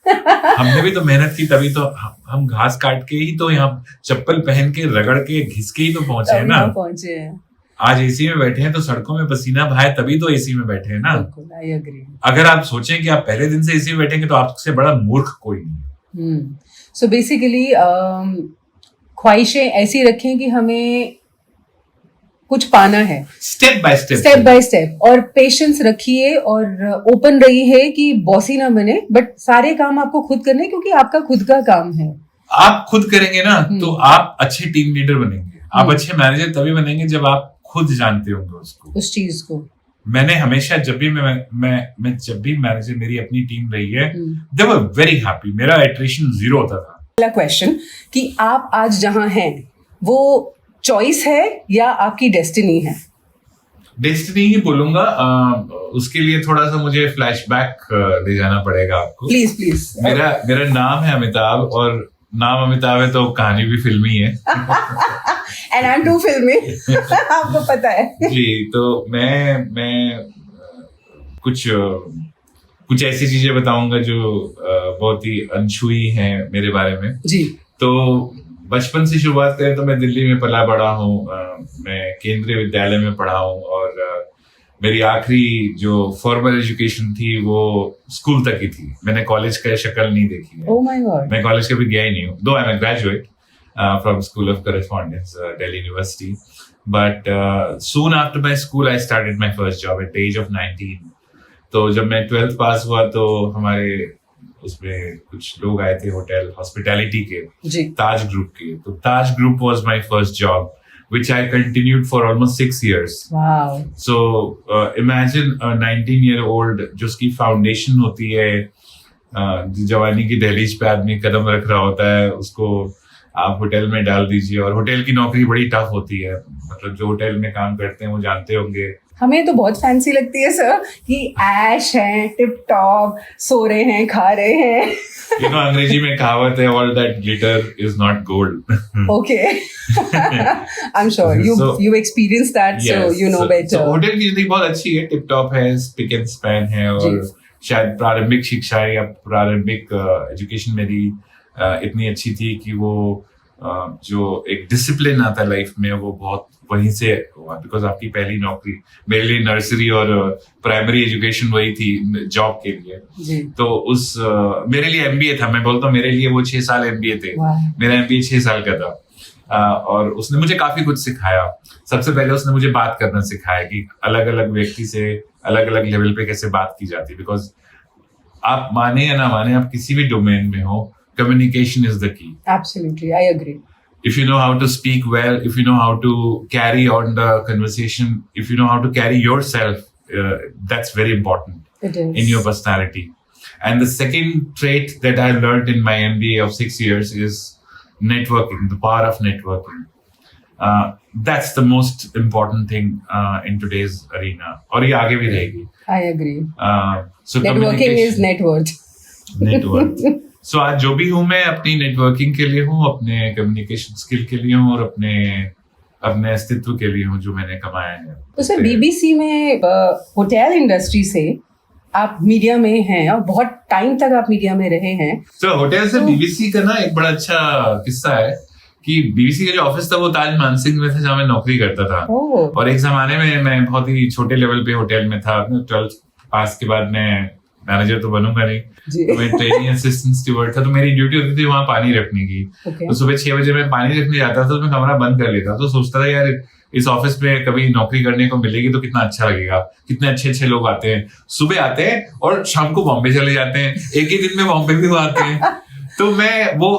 हमने भी तो मेहनत की, तभी तो हम घास काट के ही तो यहाँ चप्पल पहन के रगड़ के घिस के ही तो पहुंचे हैं ना। पहुंचे हैं। आज एसी में बैठे हैं तो सड़कों में पसीना बहाए तभी तो एसी में बैठे हैं ना। I agree. अगर आप सोचें कि आप पहले दिन से एसी में बैठेंगे तो आपसे बड़ा मूर्ख कोई नहीं। सो बेसिकली ख्वाहिशें ऐसी रखें कि हमें कुछ पाना है, स्टेप बाय स्टेप, और पेशेंस रखिए और ओपन रही है कि बॉसी ना बने, बट सारे काम आपको खुद करने, क्योंकि आपका खुद का काम है। आप खुद करेंगे ना तो आप अच्छे टीम लीडर बनेंगे, आप अच्छे मैनेजर तभी बनेंगे जब आप खुद जानते होंगे उसको, उस चीज को। मैंने हमेशा जब भी मैं जब भी मैनेजर मेरी अपनी टीम रही है, दे वर वेरी हैप्पी, मेरा एट्रिशन 0 होता था। पहला क्वेश्चन कि आप आज जहां हैं वो चॉइस है या आपकी डेस्टिनी है? डेस्टिनी ही बोलूंगा। उसके लिए थोड़ा सा मुझे फ्लैशबैक ले जाना पड़ेगा आपको। प्लीज। मेरा नाम है अमिताभ, और नाम अमिताभ है तो कहानी भी फिल्मी है। And I'm too filmy। आपको पता है जी। तो मैं कुछ ऐसी चीजें बताऊंगा जो बहुत ही अनछुई हैं मेरे बारे में जी। तो बचपन से शुरुआत करें तो मैं दिल्ली में पला बड़ा हूँ। मैं केंद्रीय विद्यालय में पढ़ा हूँ, और मेरी आखिरी जो फॉर्मल एजुकेशन थी वो स्कूल तक ही थी। मैंने कॉलेज का शक्ल नहीं देखी है। Oh my God। मैं कॉलेज कभी गया ही नहीं हूँ, दो I am graduate from School of Correspondence, Delhi University. But soon after my school, I started my first job at the age of 19. तो जब मैं 12th पास हुआ तो हमारे उसमें कुछ लोग आए थे होटल हॉस्पिटैलिटी के, ताज ग्रुप के। तो ताज group was my first job, which I continued for almost 6 years. Wow. So imagine a 19-year-old जो उसकी फाउंडेशन होती है, जवानी की दहलीज पे आदमी कदम रख रहा होता है, उसको आप होटल में डाल दीजिए। और होटल की नौकरी बड़ी टफ होती है, मतलब जो होटल में काम करते हैं वो जानते होंगे। हमें तो बहुत फैंसी लगती है सर कि ऐश है, टिप टॉप, सो रहे हैं, खा रहे हैं। अंग्रेजी में कहावत है, all that glitter is not gold. Okay, I am sure you experience that, so you know better. Hotel की जिंदगी बहुत अच्छी है, टिप टॉप है, स्पिक एंड स्पैन है, और शायद प्रारंभिक शिक्षा या प्रारंभिक एजुकेशन मेरी इतनी अच्छी थी कि वो जो एक डिसिप्लिन आता है लाइफ में वो बहुत वहीं से हुआ। बिकॉज आपकी पहली नौकरी मेरे लिए नर्सरी और प्राइमरी एजुकेशन वही थी जॉब के लिए। तो उस मेरे लिए एमबीए था। मैं बोलता हूँ मेरे लिए वो 6 साल एमबीए थे। मेरा एमबीए 6 साल का था, और उसने मुझे काफी कुछ सिखाया। सबसे पहले उसने मुझे बात करना सिखाया कि अलग अलग व्यक्ति से अलग अलग लेवल पे कैसे बात की जाती है। बिकॉज आप माने या ना माने, आप किसी भी डोमेन में हो, communication is the key. Absolutely, I agree. If you know how to speak well, if you know how to carry on the conversation, if you know how to carry yourself, that's very important. It is. In your personality. And the second trait that I learned in my MBA of 6 years is networking, the power of networking. That's the most important thing in today's arena. और ये आगे भी रहेगी. I agree. So networking is net worth. Net worth. So आज जो भी हूँ मैं अपनी नेटवर्किंग के लिए हूँ, अपने कम्युनिकेशन स्किल के लिए हूँ, और अपने अस्तित्व के लिए हूँ जो मैंने कमाया है। तो सर बीबीसी में होटल इंडस्ट्री से आप मीडिया में हैं और बहुत टाइम तक आप मीडिया में रहे हैं। तो होटल से बीबीसी का ना एक बड़ा अच्छा किस्सा है कि बीबीसी का जो ऑफिस था वो ताज मानसिंह में था जहाँ मैं नौकरी करता था। और एक जमाने में मैं बहुत ही छोटे लेवल पे होटल में था। 12th पास के बाद मैं मैनेजर तो बनूंगा नहीं, तो मैं ट्रेनिंग असिस्टेंट स्टीवर्ड था। तो मेरी ड्यूटी होती थी वहां पानी रखने की। तो सुबह 6 बजे मैं पानी रखने जाता था, तो मैं कमरा बंद कर लेता। तो सोचता था यार इस ऑफिस में कभी नौकरी करने को मिलेगी तो कितना अच्छा लगेगा। कितने अच्छे अच्छे लोग आते हैं, सुबह आते हैं और शाम को बॉम्बे चले जाते हैं, एक ही दिन में बॉम्बे भी वो आते हैं। तो मैं वो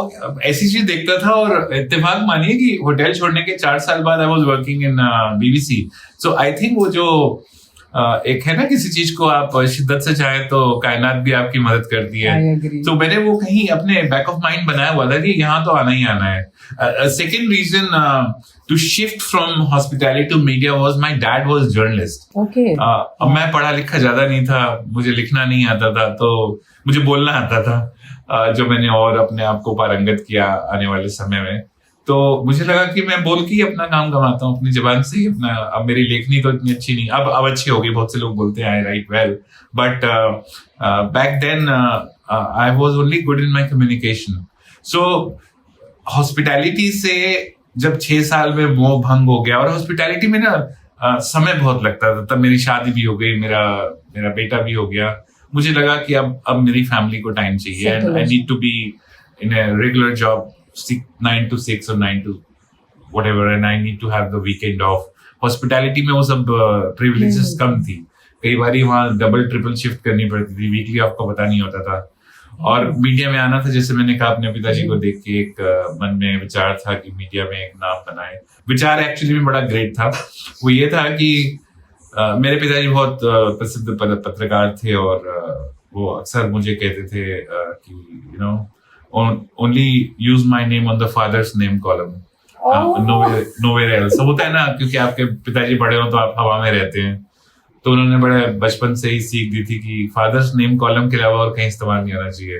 ऐसी चीज देखता था, और इत्तेफाक मानिए कि होटल छोड़ने के 4 साल बाद I was working in BBC. So I think वो जो एक है ना, किसी चीज को आप शिद्दत से चाहे तो कायनात भी आपकी मदद करती है। तो मैंने वो कहीं अपने बैक ऑफ माइंड बनाया हुआ था कि यहाँ तो आना ही आना है। Second reason to shift from hospitality to media was my dad was journalist. अब मैं पढ़ा लिखा ज्यादा नहीं था, मुझे लिखना नहीं आता था, तो मुझे बोलना आता था, जो मैंने और अपने आप को पारंगत किया आने वाले समय में। तो मुझे लगा कि मैं बोल के ही अपना काम कमाता हूँ, अपनी जुबान से ही अपना। अब मेरी लेखनी तो इतनी अच्छी नहीं, अब अच्छी होगी, बहुत से लोग बोलते हैं I write well, but back then I was only good in my communication. So hospitality से जब 6 साल में मोह भंग हो गया, और hospitality में ना समय बहुत लगता था, तब मेरी शादी भी हो गई, मेरा बेटा भी हो गया, मुझे लगा कि अब मेरी फैमिली को टाइम चाहिए, and I need to be in a regular job 9 to 6 or 9 to whatever, and I need to have the weekend off. Hospitality में वो सब privileges कम थी, कई बार वहाँ डबल ट्रिपल शिफ्ट करनी पड़ती थी, वीकली आपको पता नहीं होता था, और मीडिया में आना था, जैसे मैंने कहा अपने पिताजी को देख के एक मन में विचार था कि मीडिया में एक नाम बनाए। विचार एक्चुअली में बड़ा ग्रेट था, वो ये था कि मेरे पिताजी बहुत प्रसिद्ध पत्रकार थे, और वो अक्सर मुझे कहते थे कि you know only use my name on the father's name column, nowhere else. होता है ना, क्योंकि आपके पिताजी बड़े हो तो आप हवा में रहते हैं, तो उन्होंने बड़े बचपन से ही सीख दी थी कि फादर्स नेम कॉलम के अलावा और कहीं इस्तेमाल नहीं होना चाहिए।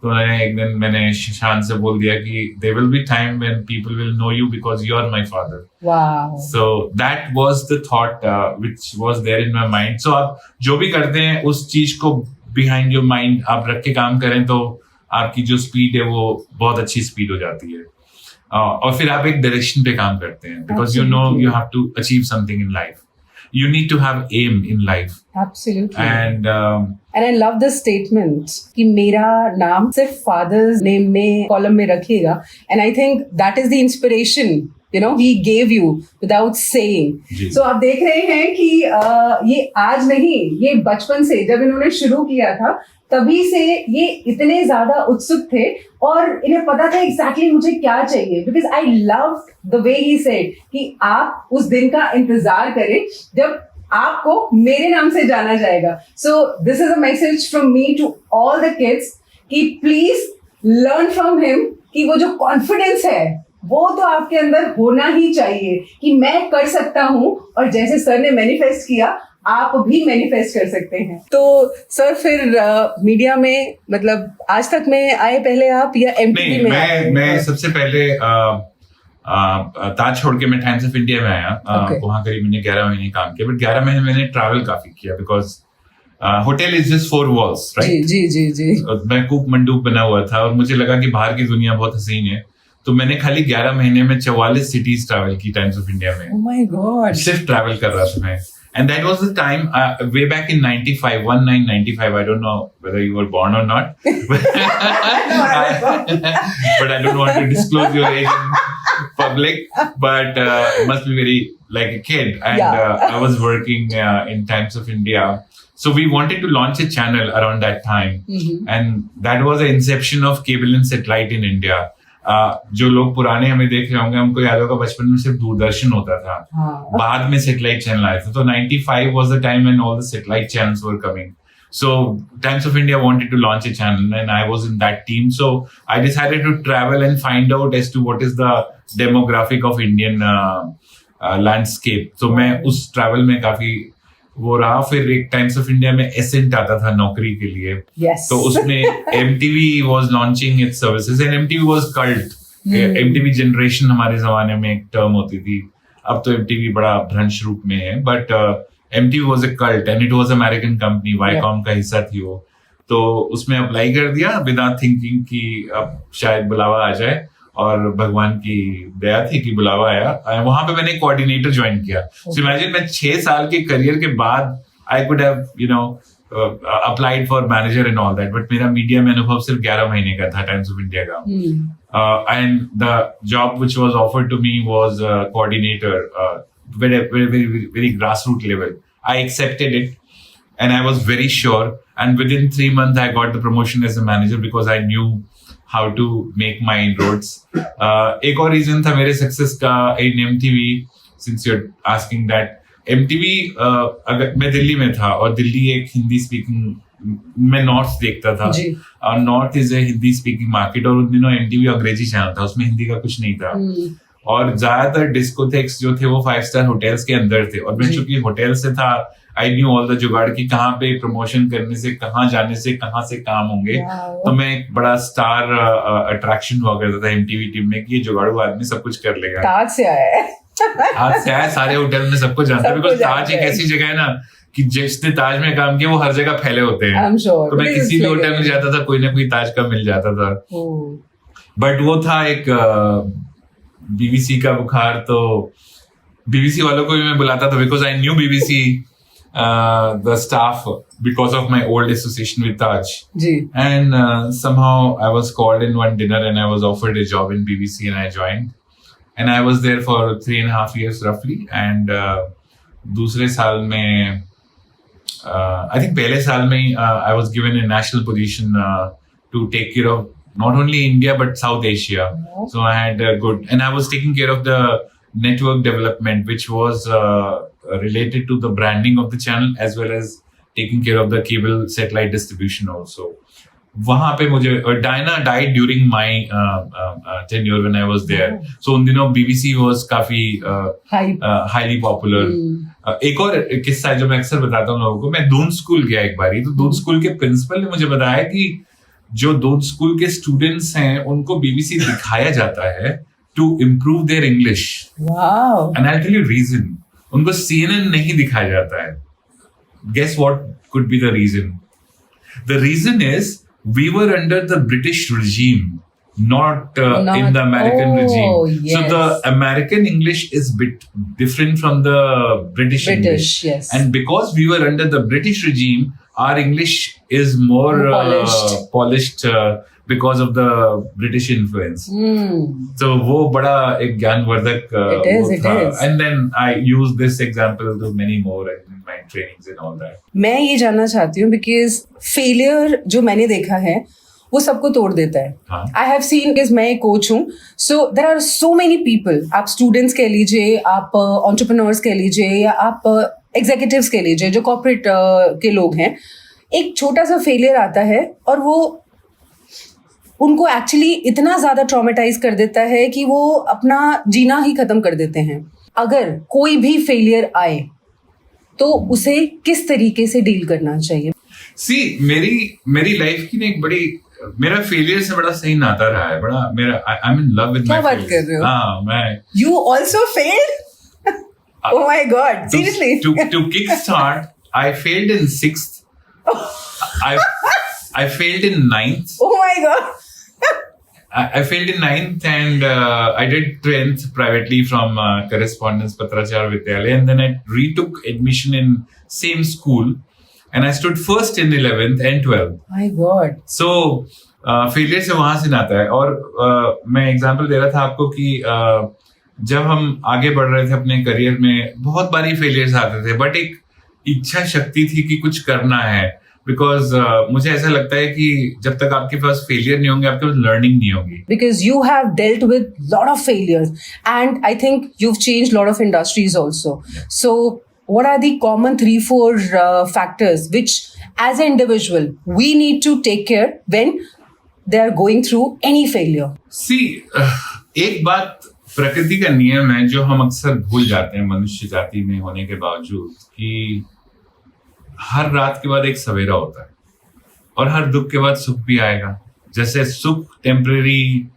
तो उन्होंने एक दिन मैंने शान से बोल दिया कि there will be time when people will know you because you are my father. Wow. So that was the thought which was there in my mind. So आप जो भी करते हैं उस चीज को बिहाइंड योर माइंड आप रख के काम करें, तो आपकी जो स्पीड है वो बहुत अच्छी स्पीड हो जाती है, और फिर आप एक डायरेक्शन पे काम करते हैं, because you know you have to achieve something in life, you need to have aim in life. Absolutely. And I love this statement कि मेरा नाम सिर्फ father's name में column में रखिएगा, and I think that is the inspiration you know he gave you without saying. So आप देख रहे हैं कि ये आज नहीं, ये बचपन से जब इन्होंने शुरू किया था तभी से ये इतने ज्यादा उत्सुक थे, और इन्हें पता था एग्जैक्टली मुझे क्या चाहिए, because I love the way he said कि आप उस दिन का इंतजार करें जब आपको मेरे नाम से जाना जाएगा। So this is a message from me to all the kids कि प्लीज लर्न फ्रॉम हिम कि वो जो कॉन्फिडेंस है वो तो आपके अंदर होना ही चाहिए कि मैं कर सकता हूं, और जैसे सर ने मैनिफेस्ट किया आप भी मैनिफेस्ट कर सकते हैं। तो सर फिर मीडिया में मतलब आज तक में आए पहले आप, या एमटीवी में? मैं सबसे पहले ताज छोड़ के मैं टाइम्स ऑफ इंडिया में आया। वहां करीब मैंने 11 महीने काम किया, बट 11 महीने मैंने ट्रैवल काफी किया, because hotel is just 4 walls, right? जी। मैं कूप मंडूक बना हुआ था, और मुझे लगा कि बाहर की दुनिया बहुत हसीन है, तो मैंने खाली 11 महीने में 44 सिटीज ट्रैवल की टाइम्स ऑफ इंडिया में। Oh my God. सिर्फ ट्रैवल कर रहा था मैं। And that was the time, way back in 1995, I don't know whether you were born or not, but I don't want to disclose your age in public, but must be very like a kid. And I was working in Times of India. So we wanted to launch a channel around that time. And that was the inception of cable and satellite in India. जो लोग पुराने हमें देख रहे होंगे, हमको याद होगा बचपन में सिर्फ दूरदर्शन होता था, बाद में सैटेलाइट चैनल आए थे। तो 95 was the time when all the satellite channels were coming. So Times of India wanted to launch a channel, and I was in that team. So I decided to travel and find out as to what is the demographic of Indian landscape. So मैं उस travel में काफी वो रहा। फिर एक times of India में accent आता था नौकरी के लिए, तो उसमें MTV was launching its services, and MTV was cult. MTV generation हमारे जमाने में एक टर्म होती थी, अब तो MTV बड़ा भ्रंश रूप में है, but MTV was a cult and it was American company, Viacom का हिस्सा थी वो। तो उसमें अप्लाई कर दिया विदाउट थिंकिंग कि अब शायद बुलावा आ जाए, और भगवान की दया थी कि बुलावा आया। वहां पे मैंने कोऑर्डिनेटर ज्वाइन किया। सो इमेजिन मैं 6 साल के करियर के बाद I could have you know applied for manager and all that, but मेरा मीडिया में अनुभव सिर्फ 11 महीने का था टाइम्स ऑफ इंडिया का। And the job which was offered to me was coordinator, very grassroots level. I accepted it, and I was very sure, and within 3 months I got the promotion as a manager because I knew how to make my inroads. एक और reason था मेरे success का इन MTV, since you're asking that. MTV अगर मैं दिल्ली में था, और दिल्ली एक हिंदी स्पीकिंग, मैं नॉर्थ देखता था, और north is a Hindi speaking market, और उन दिनों MTV अंग्रेजी चैनल था, उसमें हिंदी का कुछ नहीं था, और ज्यादातर डिस्कोथेक्स जो थे वो 5 स्टार होटल्स के अंदर थे, और मैं चूंकि होटल से था, आई न्यू ऑल द जुगाड़ की कहाँ पे प्रमोशन करने से, कहाँ जाने से, कहाँ से काम होंगे। तो मैं एक बड़ा स्टार अट्रैक्शन हुआ करता था MTV टीम में कि ये जुगाड़ू आदमी सब कुछ कर लेगा। ताज से आया है। आज शायद सारे होटल में सबको जानते हैं, बिकॉज ताज एक ऐसी जगह है ना कि जिसने ताज में काम किया वो हर जगह फैले होते हैं। sure. तो मैं किसी भी होटल में जाता था, कोई ना कोई ताज का मिल जाता था। बट वो था एक बीबीसी का बुखार, तो बीबीसी वालों को भी मैं बुलाता था because I knew BBC the staff because of my old association with Taj. And somehow I was called in one dinner and I was offered a job in BBC and I joined. And I was there for 3.5 years roughly. And दूसरे साल में I think पहले साल में I was given a national position to take care of not only India but South Asia. So I had good, and I was taking care of the network development, which was related to the branding of the channel as well as taking care of the cable satellite distribution also. वहाँ पे मुझे Diana died during my tenure when I was there. So उन दिनों BBC was काफी highly popular. एक और किस्सा है जो मैं अक्सर बताता हूँ लोगों को। मैं दून स्कूल गया एक बारी, तो दून स्कूल के प्रिंसिपल ने मुझे बताया कि जो दून स्कूल के स्टूडेंट्स हैं उनको BBC दिखाया जाता है to improve their English. Wow. And I'll tell you reason. उनको CNN नहीं दिखाया जाता है. Guess what could be the reason? The reason is we were under the British regime, not in the American regime. Yes. So the American English is bit different from the British English. Yes. And because we were under the British regime, our English is more polished because of the British influence. So वो बड़ा एक ज्ञानवर्धक it is. And then I use this example to many more in my trainings and all that. मैं ये जानना चाहती हूँ because failure जो मैंने देखा है वो सबको तोड़ देता है. I have seen कि मैं एक कोच हूँ, so there are so many people. आप स्टूडेंट्स कह लीजिए, आप entrepreneurs कह लीजिए, या आप executives कह लीजिए, जो corporate के लोग हैं, एक छोटा सा failure आता है और वो उनको एक्चुअली इतना ज्यादा ट्रॉमेटाइज कर देता है कि वो अपना जीना ही खत्म कर देते हैं. अगर कोई भी फेलियर आए तो उसे किस तरीके से डील करना चाहिए? मेरी लाइफ की ना एक बड़ी, मेरा फेलियर से बड़ा सही नाता रहा है. बड़ा मेरा I am in love with my failure. क्या बात कर रहे हो? हाँ, मैं. You also failed? Oh my God! Seriously? To kickstart, I failed in 6th. I failed in 9th. Oh my God! I failed in 9th and I did 10th privately from Correspondence Patrachar Vidyalaya, and then I retook admission in same school and I stood first in 11th and 12th. My God! So failure से वहाँ से नाता है. और मैं example दे रहा था आपको कि जब हम आगे बढ़ रहे थे अपने करियर में, बहुत बारी फेलियर्स आते थे, बट एक इच्छा शक्ति थी कि कुछ करना है. बिकॉज मुझे ऐसा लगता है कि जब तक आपके पास फेलियर नहीं होंगे, आपके पास लर्निंग नहीं होगी. Because you have dealt with lot of failures and I think you've changed lot of industries also. So what are the common 3-4 factors which as an individual we need to take care when they are going through any failure? एक बात प्रकृति का नियम है जो हम अक्सर भूल जाते हैं मनुष्य जाति में होने के बावजूद, कि हर रात के बाद एक सवेरा होता है और हर दुख के बाद सुख भी आएगा. जैसे सुख टेम्परेरी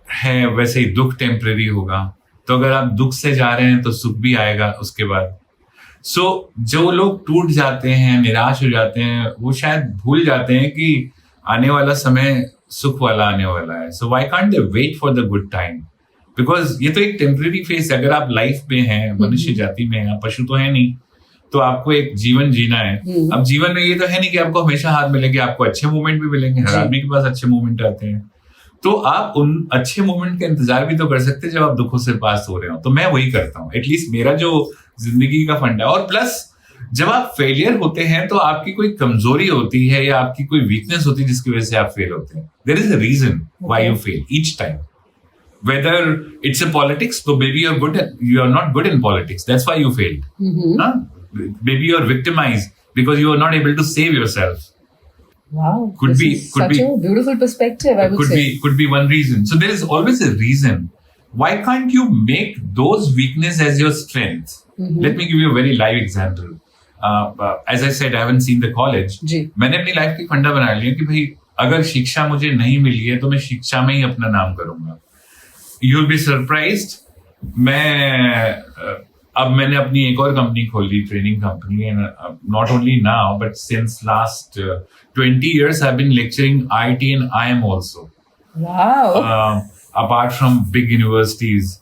है, वैसे ही दुख टेम्परेरी होगा. तो अगर आप दुख से जा रहे हैं तो सुख भी आएगा उसके बाद. सो जो लोग टूट जाते हैं, निराश हो जाते हैं, वो शायद भूल जाते हैं कि आने वाला समय सुख वाला आने वाला है. So why can't they wait for the good time? Because ये तो एक टेम्परेरी फेस है. अगर आप लाइफ में हैं, मनुष्य जाति में हैं, पशु तो है नहीं, तो आपको एक जीवन जीना है. अब जीवन में ये तो है नहीं कि आपको हमेशा हाथ मिलेंगे, आपको अच्छे मोमेंट भी मिलेंगे. हर आदमी के पास अच्छे मोमेंट आते हैं, तो आप उन अच्छे मोमेंट का इंतजार भी तो कर सकते हैं जब आप दुखों से पास हो रहे हो. तो मैं वही करता हूँ. एटलीस्ट मेरा जो जिंदगी का फंडा है. और प्लस जब आप फेलियर होते हैं तो आपकी कोई कमजोरी होती है या आपकी कोई वीकनेस होती है जिसकी वजह से आप फेल होते हैं. There is a reason why you fail each time. Whether it's a politics, so maybe you are not good in politics. That's why you failed. Huh? Maybe you're victimized because you are not able to save yourself. Wow, could be a beautiful perspective. I would say could be one reason. So there is always a reason. Why can't you make those weakness as your strength? Let me give you a very live example. As I said, I haven't seen the college. मैंने अपनी life की फंडा बना लिया कि भाई अगर शिक्षा मुझे नहीं मिली है तो मैं शिक्षा में ही अपना नाम करूंगा. You'll be surprised. अब मैंने अपनी एक और कंपनी खोली, training company, and not only now but since last 20 years I've been lecturing IT and IM also. Wow. Apart from big universities,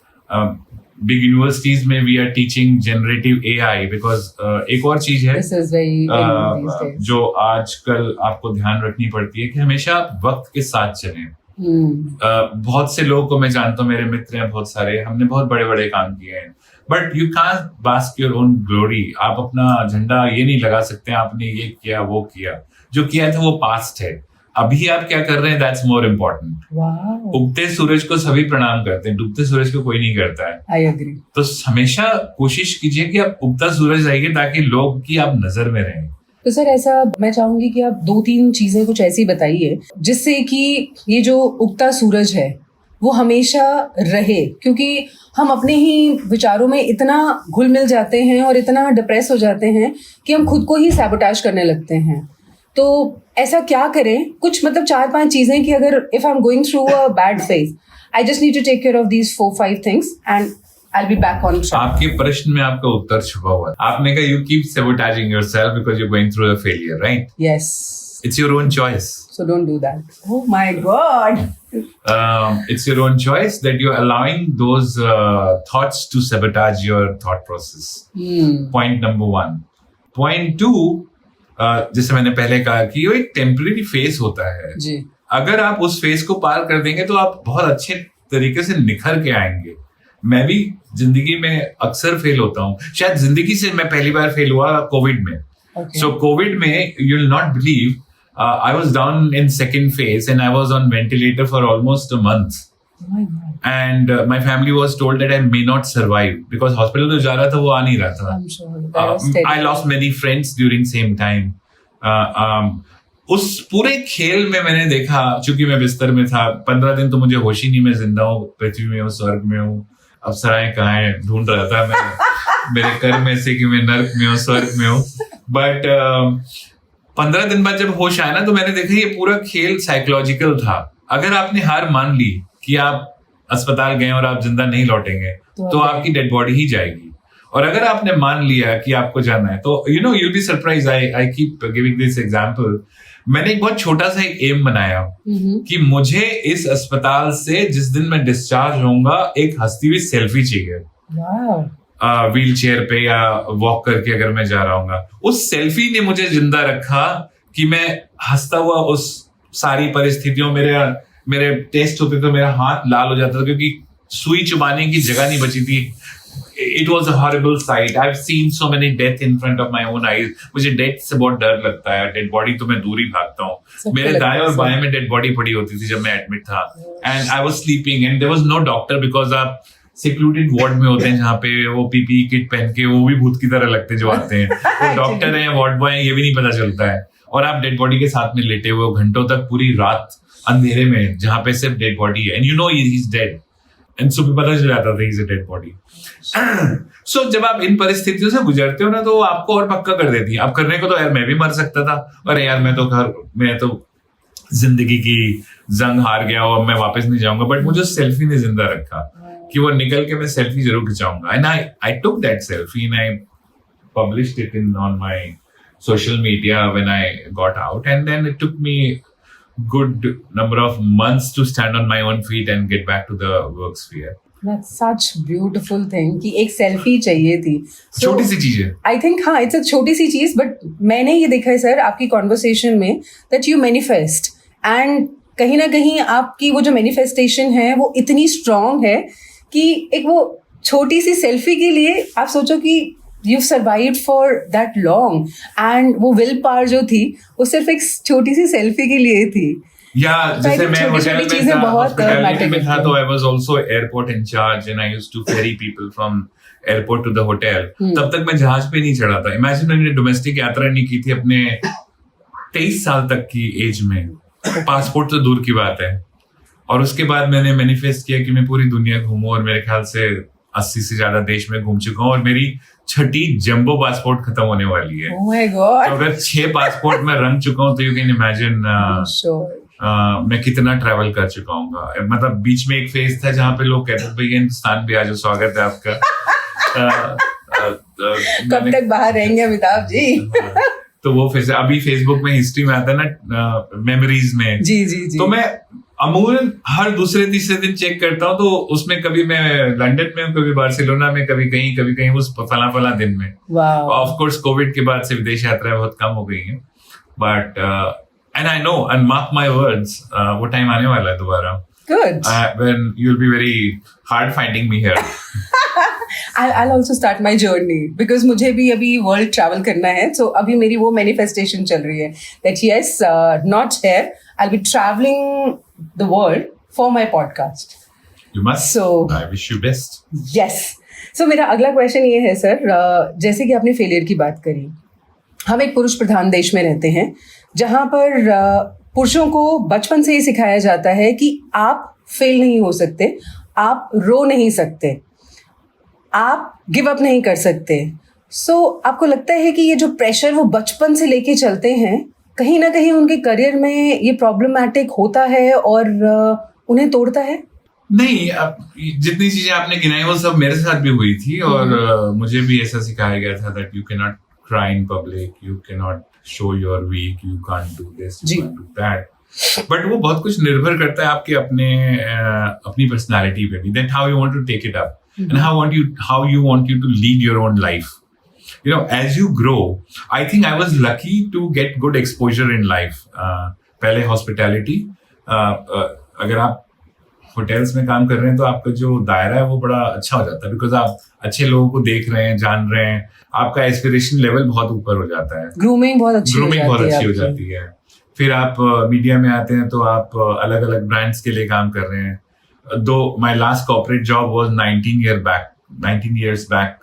में we are teaching generative AI because एक और चीज है This is very these days. जो आजकल आपको ध्यान रखनी पड़ती है कि हमेशा आप वक्त के साथ चलें. बहुत से लोगों को मैं जानता हूँ, मेरे मित्र हैं बहुत सारे, हमने बहुत बड़े बड़े काम किए हैं, but you can't bask your own glory. आप अपना झंडा ये नहीं लगा सकते आपने ये किया वो किया, जो किया था वो पास्ट है. अभी आप क्या कर रहे हैं, दैट्स मोर इम्पोर्टेंट. उगते सूरज को सभी प्रणाम करते हैं, डूबते सूरज को कोई नहीं करता है. I agree. तो हमेशा कोशिश कीजिए कि आप उगता सूरज रहिए ताकि लोग की आप नजर में रहें. तो सर ऐसा मैं चाहूंगी कि आप 2-3 चीजें कुछ ऐसी बताइए जिससे कि ये जो उगता सूरज है वो हमेशा रहे, क्योंकि हम अपने ही विचारों में इतना घुल मिल जाते हैं और इतना डिप्रेस हो जाते हैं कि हम खुद को ही सैबोटाज करने लगते हैं. तो ऐसा क्या करें, कुछ मतलब 4-5 चीजें कि अगर if I am going through a bad phase, I just need to take care of these 4-5 things and I'll be back on track. आपके प्रश्न में आपका उत्तर छुपा हुआ है. आपने कहा you keep sabotaging yourself because you're going through a failure, right? Yes. It's your own choice. So don't do that. Oh my God. It's your own choice that you're allowing those thoughts to sabotage your thought process. Point number 1. Point 2, जैसे मैंने पहले कहा कि ये एक temporary phase होता है. जी. अगर आप उस फेज को पार कर देंगे तो आप बहुत अच्छे तरीके से निखर के आएंगे. मैं भी जिंदगी में अक्सर फेल होता हूँ. शायद जिंदगी से मैं पहली बार फेल हुआ कोविड में. सो कोविड में you will not believe, I was down in second phase and I was on ventilator for almost a month. And my family was told that I may not survive because hospital तो जा रहा था, वो आ नहीं रहा था. I lost many friends during same time. उस पूरे खेल में मैंने देखा, चूंकि मैं बिस्तर में था 15 दिन, तो मुझे होश ही नहीं, मैं जिंदा हूँ, पृथ्वी में हूँ, स्वर्ग में हूँ, अप्सराएं कहाँ हैं ढूंढ रहा था मैं मेरे कर्म में से कि मैं नर्क में हूँ, स्वर्ग में हूँ. बट 15 दिन बाद जब होश आया ना, तो मैंने देखा ये पूरा खेल साइकोलॉजिकल था. अगर आपने हार मान ली कि आप अस्पताल गए और आप जिंदा नहीं लौटेंगे, तो आपकी डेड बॉडी ही जाएगी. और अगर आपने मान लिया कि आपको जाना है, तो you know you'll be surprised. I keep giving this example. मैंने एक बहुत छोटा सा एम बनाया कि मुझे इस अस्पताल से जिस दिन मैं डिस्चार्ज होऊंगा एक हंसती हुई सेल्फी चाहिए. व्हील चेयर पे या वॉक करके अगर मैं जा रहा हूँ. उस सेल्फी ने मुझे जिंदा रखा कि मैं हंसता हुआ उस सारी परिस्थितियों, मेरे टेस्ट होते तो मेरा हाथ लाल हो जाता था क्योंकि सुई चुबाने की जगह नहीं बची थी. It was a horrible sight. I've seen so many death in front of my own eyes. मुझे डेथ से बहुत डर लगता है. डेड बॉडी तो मैं दूर ही भागता हूँ. मेरे दाएं और बाएं में डेड बॉडी पड़ी होती थी जब मैं एडमिट था. And I was sleeping and there was no doctor because आप secluded ward में होते हैं जहाँ पे वो PPE किट पहन के वो भी भूत की तरह लगते हैं जो आते हैं. वो डॉक्टर है या वार्ड बॉय है ये भी नहीं पता चलता है. और आप डेड बॉडी के साथ में लेटे हुए घंटों तक पूरी रात अंधेरे में जहाँ पे सिर्फ डेड बॉडी है. And you know he's dead. And सुबह पता चल जाता था इज अ डेड बॉडी. सो जब आप इन परिस्थितियों से गुजरते हो ना, तो आपको और पक्का कर देती है. आप करने को तो यार मैं भी मर सकता था, अरे यार मैं तो जिंदगी की जंग हार गया और मैं वापस नहीं जाऊंगा. बट मुझे सेल्फी ने जिंदा रखा कि वो निकल के मैं सेल्फी जरूर खिंचाऊंगा. And I took that selfie and I published it on my social media when I got out. And then it took me good number of months to stand on my own feet and get back to the work sphere. That's such beautiful thing कि एक selfie चाहिए थी. छोटी सी चीज है. I think हाँ, it's a छोटी सी चीज, but मैंने ये देखा है सर आपकी कॉन्वर्सेशन में that you manifest and कहीं ना कहीं आपकी वो जो मैनिफेस्टेशन है वो इतनी स्ट्रांग है कि एक वो छोटी सी सेल्फी के लिए आप सोचो कि you've survived for that long and वो विल पावर जो थी वो सिर्फ एक छोटी सी सेल्फी के लिए थी. या जैसे मैं हॉस्पिटैलिटी में था तो I was also airport in charge and I used to ferry people from airport to the hotel. तब तक मैं जहाज पे नहीं चढ़ा था. इमेजिन मैंने डोमेस्टिक यात्रा नहीं की थी अपने 23 साल तक की एज में. पासपोर्ट तो दूर की बात है. और उसके बाद मैंने मैनिफेस्ट किया कि मैं पूरी दुनिया घूमूं और मेरे ख्याल से 80 से ज्यादा देश में घूम चुका हूँ और मेरी 6ठी जंबो पासपोर्ट खत्म होने वाली है. Oh my God. तो अगर 6 पासपोर्ट में रंग चुका हूँ तो यू कैन इमेजिन मैं कितना ट्रैवल कर चुका हूँ। मतलब बीच में एक फेज था जहाँ पे लोग कहते थे भैया हिंदुस्तान पे आ जाओ, स्वागत है आपका। कब तक बाहर रहेंगे अमिताभ जी? तो वो फिर अभी फेसबुक में हिस्ट्री में आता है ना, मेमोरीज में। जी जी जी। तो मैं अमूमन हर दूसरे तीसरे दिन चेक करता हूँ, तो उसमें कभी मैं लंदन में हूँ, कभी बार्सिलोना में, कभी कहीं उस फला दिन में। ऑफ कोर्स कोविड के बाद से विदेश यात्राएं बहुत कम हो गई हैं, but and I know and mark my words, वो टाइम आने वाला है दोबारा। Good. When you'll be very hard finding me here. I'll also start my journey because मुझे भी अभी वर्ल्ड ट्रैवल करना है, so अभी मेरी वो मैनिफेस्टेशन चल रही है that yes, not here, I'll be traveling the world for my podcast. You must. So I wish you best. Yes. So मेरा अगला क्वेश्चन ये है सर, जैसे कि आपने फेलियर की बात करी, हम एक पुरुष प्रधान देश में रहते हैं जहाँ पर पुरुषों को बचपन से ही सिखाया जाता है कि आप फेल नहीं हो सकते, आप रो नहीं सकते, आप गिव अप नहीं कर सकते। सो आपको लगता है कि ये जो प्रेशर वो बचपन से लेके चलते हैं, कहीं ना कहीं उनके करियर में ये प्रॉब्लमैटिक होता है और उन्हें तोड़ता है? नहीं, जितनी चीजें आपने गिनाई वो सब मेरे साथ भी हुई थी, और मुझे भी ऐसा सिखाया गया था that you cannot cry in public, you cannot show you're weak, you can't do this, you can't do that. But वो बहुत कुछ निर्भर करता है आपके अपनी पर्सनालिटी पे भी, that how you want to take it up and how you want you to lead your own life. You know, as you grow, I think I was lucky to get good exposure in life. पहले hospitality, अगर आप hotels में काम कर रहे हैं तो आपका जो दायरा है वो बड़ा अच्छा हो जाता है, बिकॉज आप अच्छे लोगों को देख रहे हैं, जान रहे हैं, आपका एस्पिरेशन लेवल बहुत ऊपर हो जाता है, ग्रूमिंग बहुत अच्छी हो जाती है। फिर आप मीडिया में आते हैं तो आप अलग अलग ब्रांड्स के लिए काम कर रहे हैं। दो my last corporate job was 19 years back,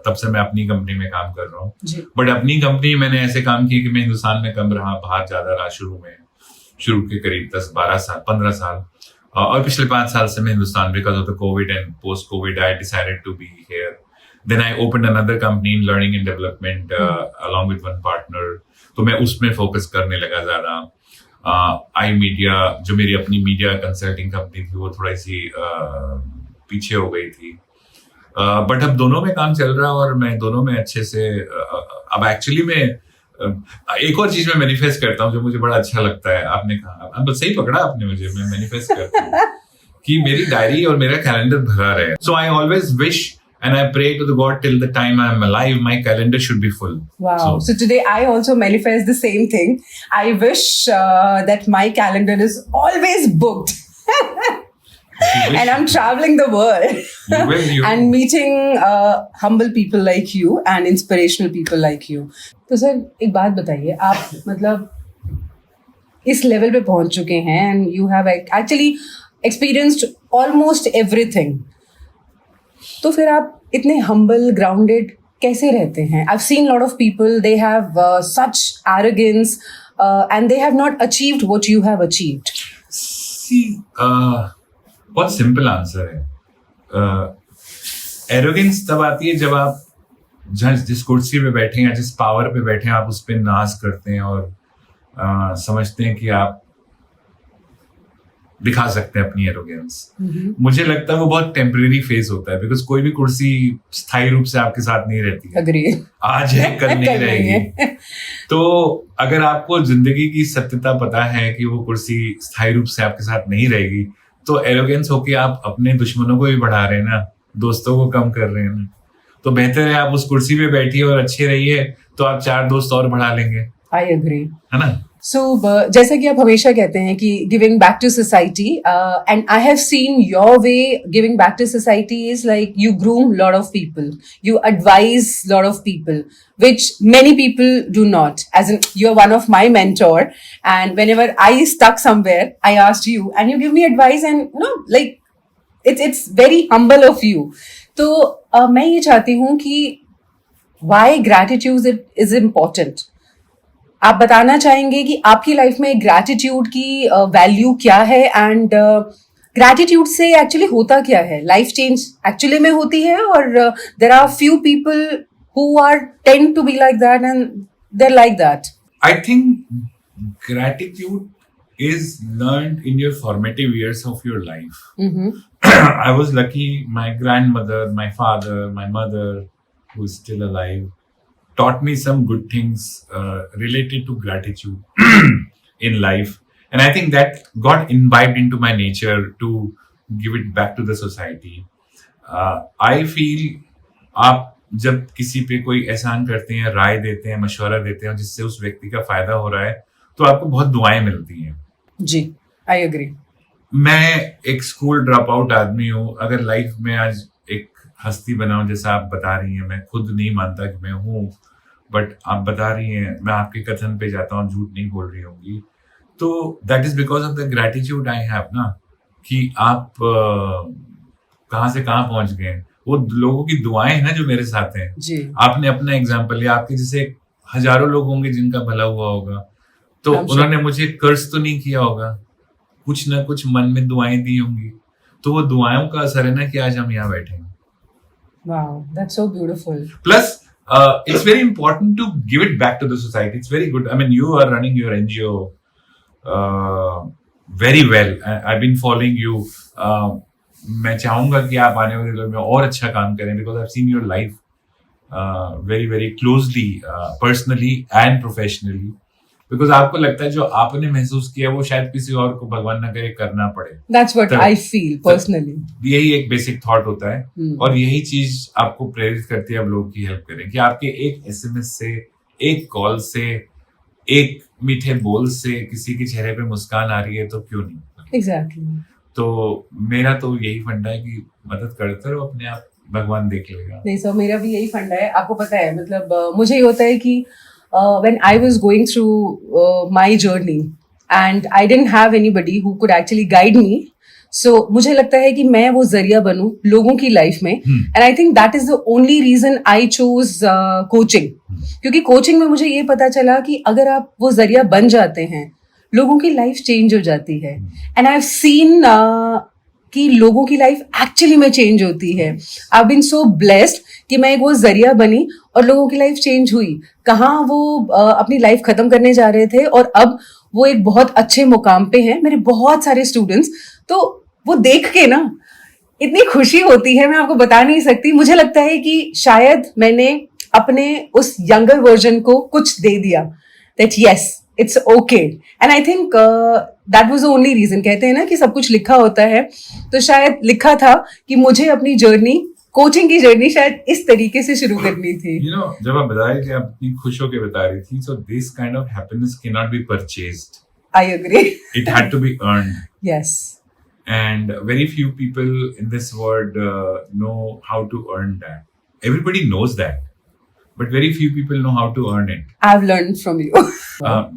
तब से मैं अपनी कंपनी में काम कर रहा हूँ, बट अपनी कंपनी मैंने ऐसे काम किए कि मैं हिंदुस्तान में कम रहा, बाहर ज्यादा रहा। शुरू के करीब 10-12 साल 15 साल, और पिछले 5 साल से मैं Hindustan, because of the COVID and post COVID I decided to be here. Then I opened another company in learning and development along with one partner, तो मैं उसमें फोकस करने लगा ज्यादा। आई मीडिया, जो मेरी अपनी मीडिया कंसल्टिंग कंपनी थी, वो थोड़ी सी पीछे हो गई थी, बट अब दोनों में काम चल रहा है और मैं दोनों में अच्छे से अब एक्चुअली मैं एक और चीज में मैनिफेस्ट करता हूँ जो मुझे बड़ा अच्छा लगता है। आपने कहा, अब सही पकड़ा आपने मुझे, मैं मैनिफेस्ट करता हूँ कि मेरी डायरी और मेरा कैलेंडर भरा रहे। So I always wish and I pray to the God till the time I am alive, my calendar should be full. Wow. So today I also manifest the same thing. I wish that my calendar is always booked. And I'm traveling the world. You will. And meeting humble people like you and inspirational people like you. तो sir एक बात बताइए, आप मतलब इस level पे पहुंच चुके हैं and you have actually experienced almost everything. तो फिर आप इतने humble, grounded कैसे रहते हैं? I've seen a lot of people, they have such arrogance and they have not achieved what you have achieved. See, बहुत सिंपल आंसर है। Arrogance तब आती है जब आप जिस कुर्सी पे बैठे हैं या जिस पावर पे बैठे हैं, आप उस पे नाज करते हैं और समझते हैं कि आप दिखा सकते हैं अपनी एरोगेंस। मुझे लगता है वो बहुत टेम्परेरी फेज होता है, बिकॉज कोई भी कुर्सी स्थायी रूप से आपके साथ नहीं रहती है। Agree. आज है कल नहीं रहेगी। तो अगर आपको जिंदगी की सत्यता पता है कि वो कुर्सी स्थायी रूप से आपके साथ नहीं रहेगी, तो एरोगेंस होके आप अपने दुश्मनों को भी बढ़ा रहे हैं ना, दोस्तों को कम कर रहे हैं ना। तो बेहतर है आप उस कुर्सी पे बैठिए और अच्छे रहिए, तो आप 4 दोस्त और बढ़ा लेंगे। I agree. है ना? So, जैसा कि आप हमेशा कहते हैं कि giving back to society, and I have seen your way giving back to society is like you groom a lot of people, you advise a lot of people, which many people do not. As in, you're one of my mentor, and whenever I stuck somewhere, I asked you, and you give me advice, and you know, like it's very humble of you. तो मैं ये चाहती हूँ कि why gratitude is important. आप बताना चाहेंगे कि आपकी लाइफ में ग्रैटिट्यूड की वैल्यू क्या है एंड ग्रैटिट्यूड से एक्चुअली होता क्या है? लाइफ चेंज एक्चुअली में होती है और there are few people who are tend to be like that and they are like that. I think gratitude is learned in your formative years of your life. Mm-hmm. I was lucky. My grandmother, my father, my mother, who is still alive, taught me some good things related to gratitude in life. And I think that got imbibed into my nature to give it back to the society. I feel आप जब किसी पे कोई एहसान करते हैं, राय देते हैं, मशवरा देते हैं जिससे उस व्यक्ति का फायदा हो रहा है, तो आपको बहुत दुआएं मिलती हैं. जी, आई एग्री. मैं एक स्कूल ड्रॉप आउट आदमी हूँ. अगर लाइफ में आज एक हस्ती बनाऊं जैसा आप बता रही हैं, मैं खुद नहीं मानता कि मैं हूँ, बट आप बता रही हैं, मैं आपके कथन पे जाता हूँ, झूठ नहीं बोल रही होंगी. तो that is because of the gratitude I have ना, कि आप कहाँ से कहाँ पहुंच गए. वो लोगों की दुआएं हैं ना जो मेरे साथ हैं. जी. आपने अपना एग्जाम्पल लिया, आपके जैसे हजारों लोग होंगे जिनका भला हुआ होगा, तो उन्होंने मुझे कर्ज तो नहीं किया होगा, कुछ ना कुछ मन में दुआएं दी होंगी. तो वो दुआओं का असर है ना कि आज हम यहाँ बैठे हैं. Wow, that's so beautiful. Plus, it's very important to give it back to the society. It's very good. I mean, you are running your NGO very well. I've been following you. मैं चाहूंगा कि आप आने वाले दिनों में और अच्छा काम करें, because I've seen your life very very closely, personally and professionally. Because आपको लगता है जो आपने महसूस किया वो शायद किसी और को भगवान न करे करना पड़े. That's what I feel personally. यही एक बेसिक थॉट होता है. और यही चीज आपको प्रेरित करती है अब लोगों की हेल्प करें, कि आपके एक SMS से, एक कॉल से, एक मीठे बोल से किसी के चेहरे पे मुस्कान आ रही है तो क्यों नहीं. Exactly. तो मेरा तो यही फंडा है कि मदद करते रहो, अपने आप भगवान देख लेगा. नहीं सर, मेरा भी यही फंडा है. आपको पता है, मतलब मुझे ये होता है कि when I was going through my journey and I didn't have anybody who could actually guide me, so मुझे लगता है कि मैं वो जरिया बनूं लोगों की लाइफ में. And I think that is the only reason I chose coaching. क्योंकि कोचिंग में मुझे ये पता चला कि अगर आप वो जरिया बन जाते हैं, लोगों की लाइफ चेंज हो जाती है. एंड आई हैव सीन कि लोगों की लाइफ एक्चुअली में चेंज होती है. I have been so blessed कि मैं एक वो जरिया बनी और लोगों की लाइफ चेंज हुई. कहाँ वो अपनी लाइफ खत्म करने जा रहे थे और अब वो एक बहुत अच्छे मुकाम पे हैं. मेरे बहुत सारे स्टूडेंट्स, तो वो देख के ना इतनी खुशी होती है, मैं आपको बता नहीं सकती. मुझे लगता है कि शायद मैंने अपने उस यंगर वर्जन को कुछ दे दिया, that yes it's okay. And I think that was the only reason. कहते हैं ना कि सब कुछ लिखा होता है, तो शायद लिखा था कि मुझे अपनी जर्नी, कोचिंग की जर्नी शायद इस तरीके से शुरू करनी थी. You know, जब आप बता रही थी, आप इतनी खुश होकर बता रही थी, so this kind of happiness cannot be purchased. I agree. It had to be earned. Yes. And very few people in this world know how to earn that. Everybody knows that, but very few people know how to earn it. I've learned from you.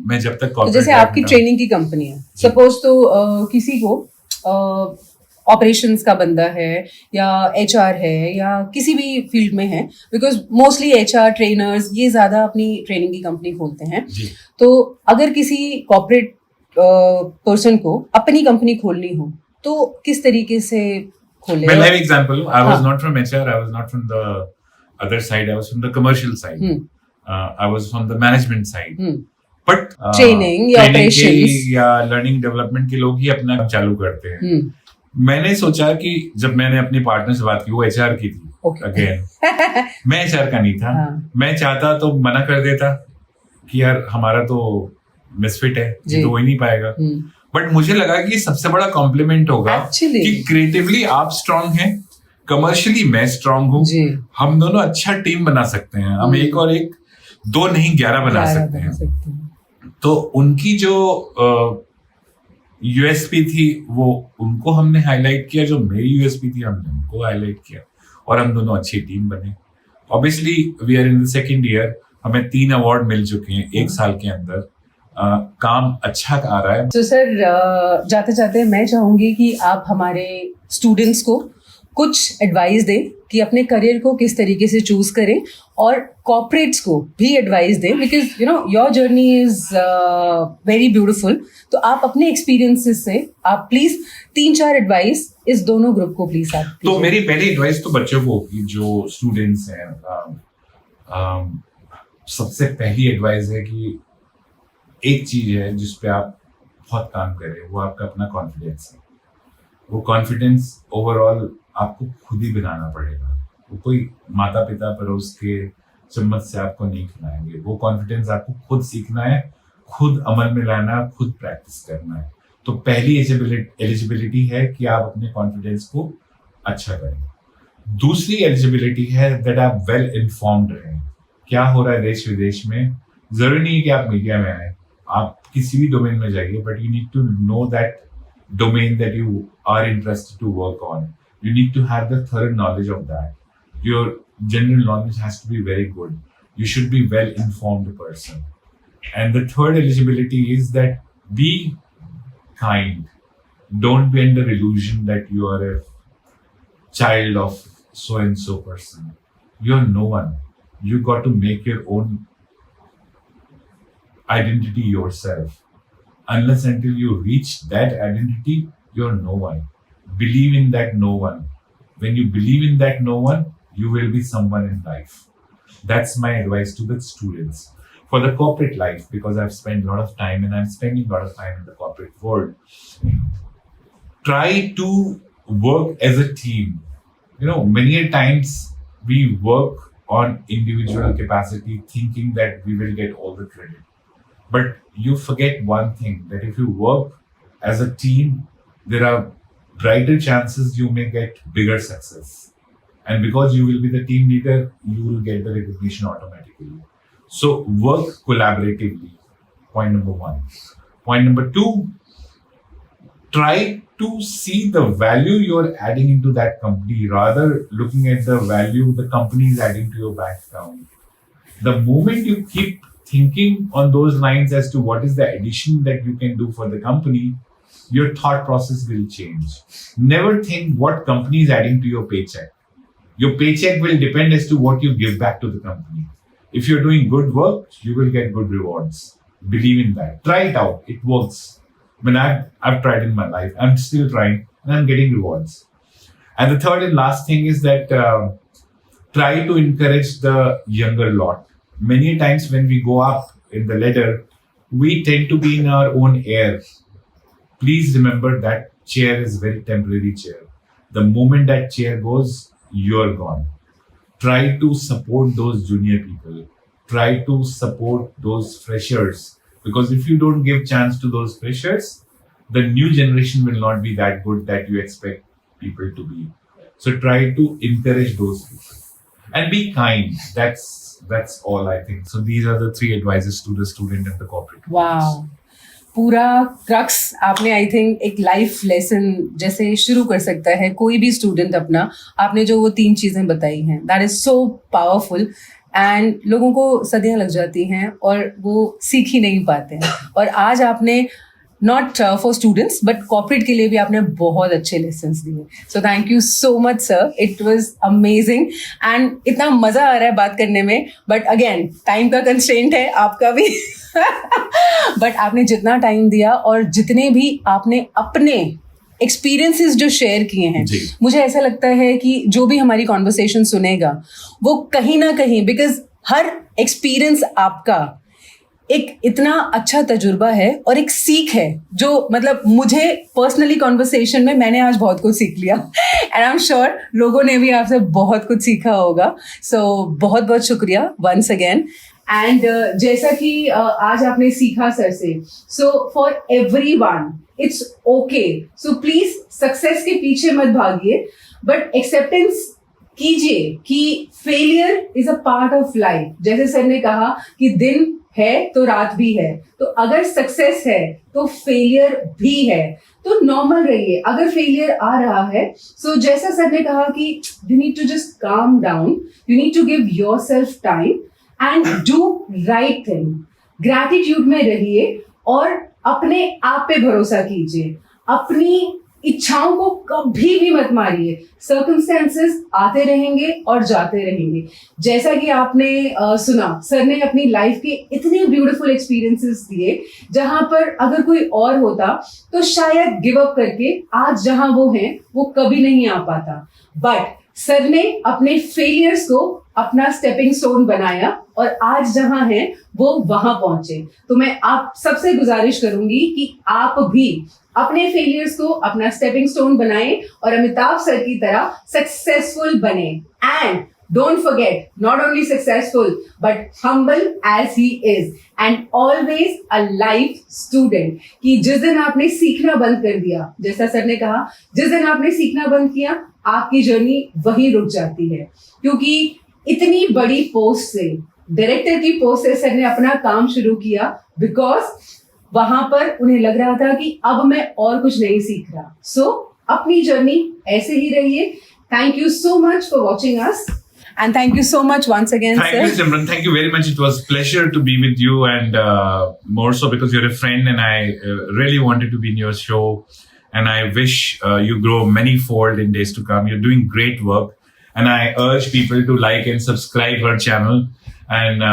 मैं जब तक तो जैसे आपकी training की company है, suppose तो किसी को ऑपरेशंस का बंदा है या HR है या किसी भी फील्ड में है, बिकॉज मोस्टली HR ट्रेनर्स ये ज्यादा अपनी ट्रेनिंग की कंपनी खोलते हैं. तो अगर किसी कॉर्पोरेट पर्सन को अपनी कंपनी खोलनी हो तो किस तरीके से खोले? मैं लाइव एग्जांपल हूं. I was not from HR, I was not from the other side, I was from the commercial side. I was from the management side. But training या ऑपरेशंस या लर्निंग डेवलपमेंट के लोग ही अपना चालू करते हैं. मैंने सोचा कि जब मैंने अपनी पार्टनर से बात की, वो HR की थी. अगेन मैं HR का नहीं था. मैं चाहता तो मना कर देता कि यार हमारा तो मिसफिट है, ये तो हो ही नहीं पाएगा. बट मुझे लगा कि सबसे बड़ा कॉम्प्लीमेंट होगा कि क्रिएटिवली आप स्ट्रांग हैं, कमर्शियली मैं स्ट्रांग हूँ, हम दोनों अच्छा टीम बना सकते हैं. हम एक और एक 2 नहीं 11 बना सकते हैं. तो उनकी जो USP थी वो उनको हमने हाईलाइट किया, जो मेरी USP थी हमने उनको हाईलाइट किया, और हम दोनों अच्छी टीम बने. Obviously we are in the second year, हमें 3 अवार्ड मिल चुके हैं 1 साल के अंदर. काम अच्छा आ रहा है. तो सर जाते जाते मैं चाहूंगी कि आप हमारे स्टूडेंट्स को कुछ एडवाइस दें कि अपने करियर को किस तरीके से चूज करें, और कॉर्पोरेट्स को भी एडवाइस दें, because you know your journey is very beautiful. तो आप अपने एक्सपीरियंसेस से आप प्लीज 3-4 एडवाइस इस दोनों ग्रुप को प्लीज आप. तो मेरी पहली एडवाइस तो बच्चों को होगी जो स्टूडेंट्स हैं. सबसे पहली एडवाइस है कि एक चीज है जिसपे आप बहुत काम करे वो आपका अपना कॉन्फिडेंस है। वो कॉन्फिडेंस ओवरऑल आपको खुद ही बनाना पड़ेगा। वो कोई माता पिता पड़ोस के चम्मच से आपको नहीं खिलाएंगे। वो कॉन्फिडेंस आपको खुद सीखना है, खुद अमल में लाना, खुद प्रैक्टिस करना है। तो पहली एलिजिबिलिटी है कि आप अपने कॉन्फिडेंस को अच्छा करें। दूसरी एलिजिबिलिटी है दैट आप वेल इन्फॉर्म्ड रहें। क्या हो रहा है देश विदेश में, जरूरी नहीं है कि आप मीडिया में आए, आप किसी भी डोमेन में जाइए, but you need to know that domain that you are interested to work on. You need to have the thorough knowledge of that. Your general knowledge has to be very good. You should be well informed person. And the third eligibility is that be kind. Don't be under illusion that you are a child of so and so person. You're no one. You got to make your own identity yourself. Unless until you reach that identity, you're no one. Believe in that no one. When you believe in that no one, you will be someone in life. That's my advice to the students. For the corporate life, because I've spent a lot of time and I'm spending a lot of time in the corporate world, try to work as a team. You know, many a times we work on individual capacity thinking that we will get all the credit. But you forget one thing, that if you work as a team, there are brighter chances you may get bigger success. And because you will be the team leader, you will get the recognition automatically. So work collaboratively. Point number 1. Point number 2, try to see the value you're adding into that company rather looking at the value the company is adding to your bank account. The moment you keep thinking on those lines as to what is the addition that you can do for the company, your thought process will change. Never think what company is adding to your paycheck. Your paycheck will depend as to what you give back to the company. If you're doing good work, you will get good rewards. Believe in that. Try it out. It works. I mean, I've tried in my life. I'm still trying and I'm getting rewards. And the third and last thing is that try to encourage the younger lot. Many times when we go up in the ladder, we tend to be in our own air. Please remember that chair is very temporary chair. The moment that chair goes, you're gone. Try to support those junior people. Try to support those freshers. Because if you don't give chance to those freshers, the new generation will not be that good that you expect people to be. So try to encourage those people. And be kind. That's all I think. So these are the 3 advices to the student and the corporate. Wow. पूरा crux आपने I think एक life lesson जैसे शुरू कर सकता है कोई भी स्टूडेंट अपना। आपने जो वो 3 चीजें बताई हैं, that is so powerful and लोगों को सदियां लग जाती हैं और वो सीख ही नहीं पाते हैं। और आज आपने not for students but corporate के लिए भी आपने बहुत अच्छे लेसन्स दिए। So thank you so much sir, it was amazing and इतना मजा आ रहा है बात करने में। बट अगेन टाइम का कंस्ट्रेंट है, आपका भी बट आपने जितना टाइम दिया और जितने भी आपने अपने एक्सपीरियंसेस जो शेयर किए हैं, मुझे ऐसा लगता है कि जो भी हमारी कॉन्वर्सेशन सुनेगा वो कहीं ना कहीं, बिकॉज हर एक्सपीरियंस आपका एक इतना अच्छा तजुर्बा है और एक सीख है जो मतलब मुझे पर्सनली कॉन्वर्सेशन में मैंने आज बहुत कुछ सीख लिया एंड आई एम श्योर लोगों ने भी आपसे बहुत कुछ सीखा होगा। सो बहुत बहुत शुक्रिया वंस अगेन। एंड जैसा कि आज आपने सीखा सर से, so for everyone it's okay, so please success के पीछे मत भागिए बट एक्सेप्टेंस कीजिए कि failure is a part of life. जैसे सर ने कहा कि दिन है तो रात भी है, तो अगर सक्सेस है तो फेलियर भी है, तो नॉर्मल रहिए। अगर फेलियर आ रहा है, सो जैसा सर ने कहा कि you need to just calm down, you need to give yourself time and do right thing. Gratitude में रहिए और अपने आप पे भरोसा कीजिए। अपनी इच्छाओं को कभी भी मत मारिए। सर्कमस्टेंसेस आते रहेंगे और जाते रहेंगे। जैसा कि आपने सुना, सर ने अपनी लाइफ के इतने ब्यूटीफुल एक्सपीरियंसेस दिए जहां पर अगर कोई और होता तो शायद गिव अप करके आज जहां वो हैं वो कभी नहीं आ पाता। बट सर ने अपने फेलियर्स को अपना स्टेपिंग स्टोन बनाया और आज जहां हैं वो वहां पहुंचे। तो मैं आप सबसे गुजारिश करूंगी कि आप भी अपने फेलियर्स को अपना स्टेपिंग स्टोन बनाएं और अमिताभ सर की तरह सक्सेसफुल बने। And don't forget, not only successful but humble as he is and always a life student। कि जिस दिन आपने सीखना बंद कर दिया, जैसा सर ने कहा, जिस दिन आपने सीखना बंद किया आपकी जर्नी वहीं रुक जाती है। क्योंकि इतनी बड़ी पोस्ट से, डायरेक्टर की पोस्ट से सर ने अपना काम शुरू किया बिकॉज वहां पर उन्हें लग रहा था कि अब मैं और कुछ नहीं सीख रहा। सो अपनी जर्नी ऐसे ही रहिए। Thank you so much for watching us and thank you so much once again, Thank sir. you, Simran. Thank you very much. It was a pleasure to be with you, and more so because you're a friend, and I really wanted to be in your show. And I wish you grow many-fold in days to come. You're doing great work, and I urge people to like and subscribe her channel and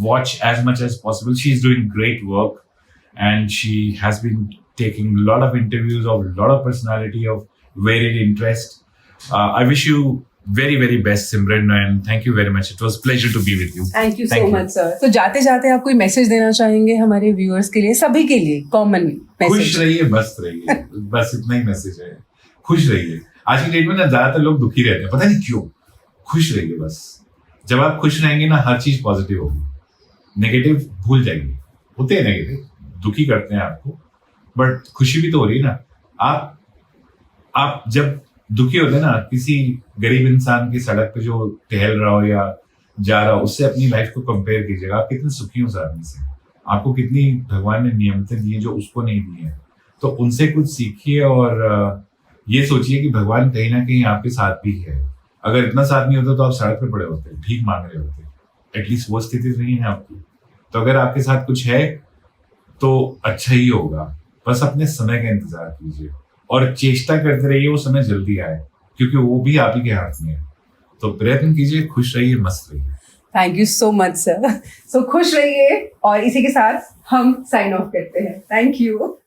watch as much as possible. She's doing great work, and she has been taking a lot of interviews of a lot of personality of varied interest. I wish you very very best, Simran, and thank you very much. It was a pleasure to be with you. Thank you so much, sir. तो जाते जाते आप कोई message देना चाहेंगे हमारे viewers के लिए, सभी के लिए कॉमन मैसेज? खुश रहिए, मस्त रहिए, बस इतना ही मैसेज है। खुश रहिए। आज की डेट में ना ज्यादातर लोग दुखी रहते हैं, पता नहीं क्यों। खुश रहिए बस। जब आप खुश रहेंगे ना हर चीज पॉजिटिव होगी, नेगेटिव भूल जाएंगे। होते हैं नेगेटिव, दुखी करते हैं आपको, बट खुशी भी तो हो रही है ना। आप जब दुखी होते हैं ना, किसी गरीब इंसान की सड़क पे जो टहल रहा हो या जा रहा हो, उससे अपनी लाइफ को कंपेयर कीजिएगा। आप कितने सुखी हो उस आदमी से, आपको कितनी भगवान ने नियमतें दी है जो उसको नहीं दी है। तो उनसे कुछ सीखिए और ये सोचिए कि भगवान कहीं ना कहीं आपके साथ भी है। अगर इतना साथ नहीं होता तो आप सड़क पे पड़े होते, भीख मांग रहे होते। एटलीस्ट वो स्थिति नहीं है आपकी। तो अगर आपके साथ कुछ है तो अच्छा ही होगा। बस अपने समय का इंतजार कीजिए और चेष्टा करते रहिए वो समय जल्दी आए, क्योंकि वो भी आप ही के हाथ में है। तो प्रयत्न कीजिए, खुश रहिए, मस्त रहिए। Thank you so much sir. So खुश रहिए और इसी के साथ हम साइन ऑफ करते हैं। Thank you.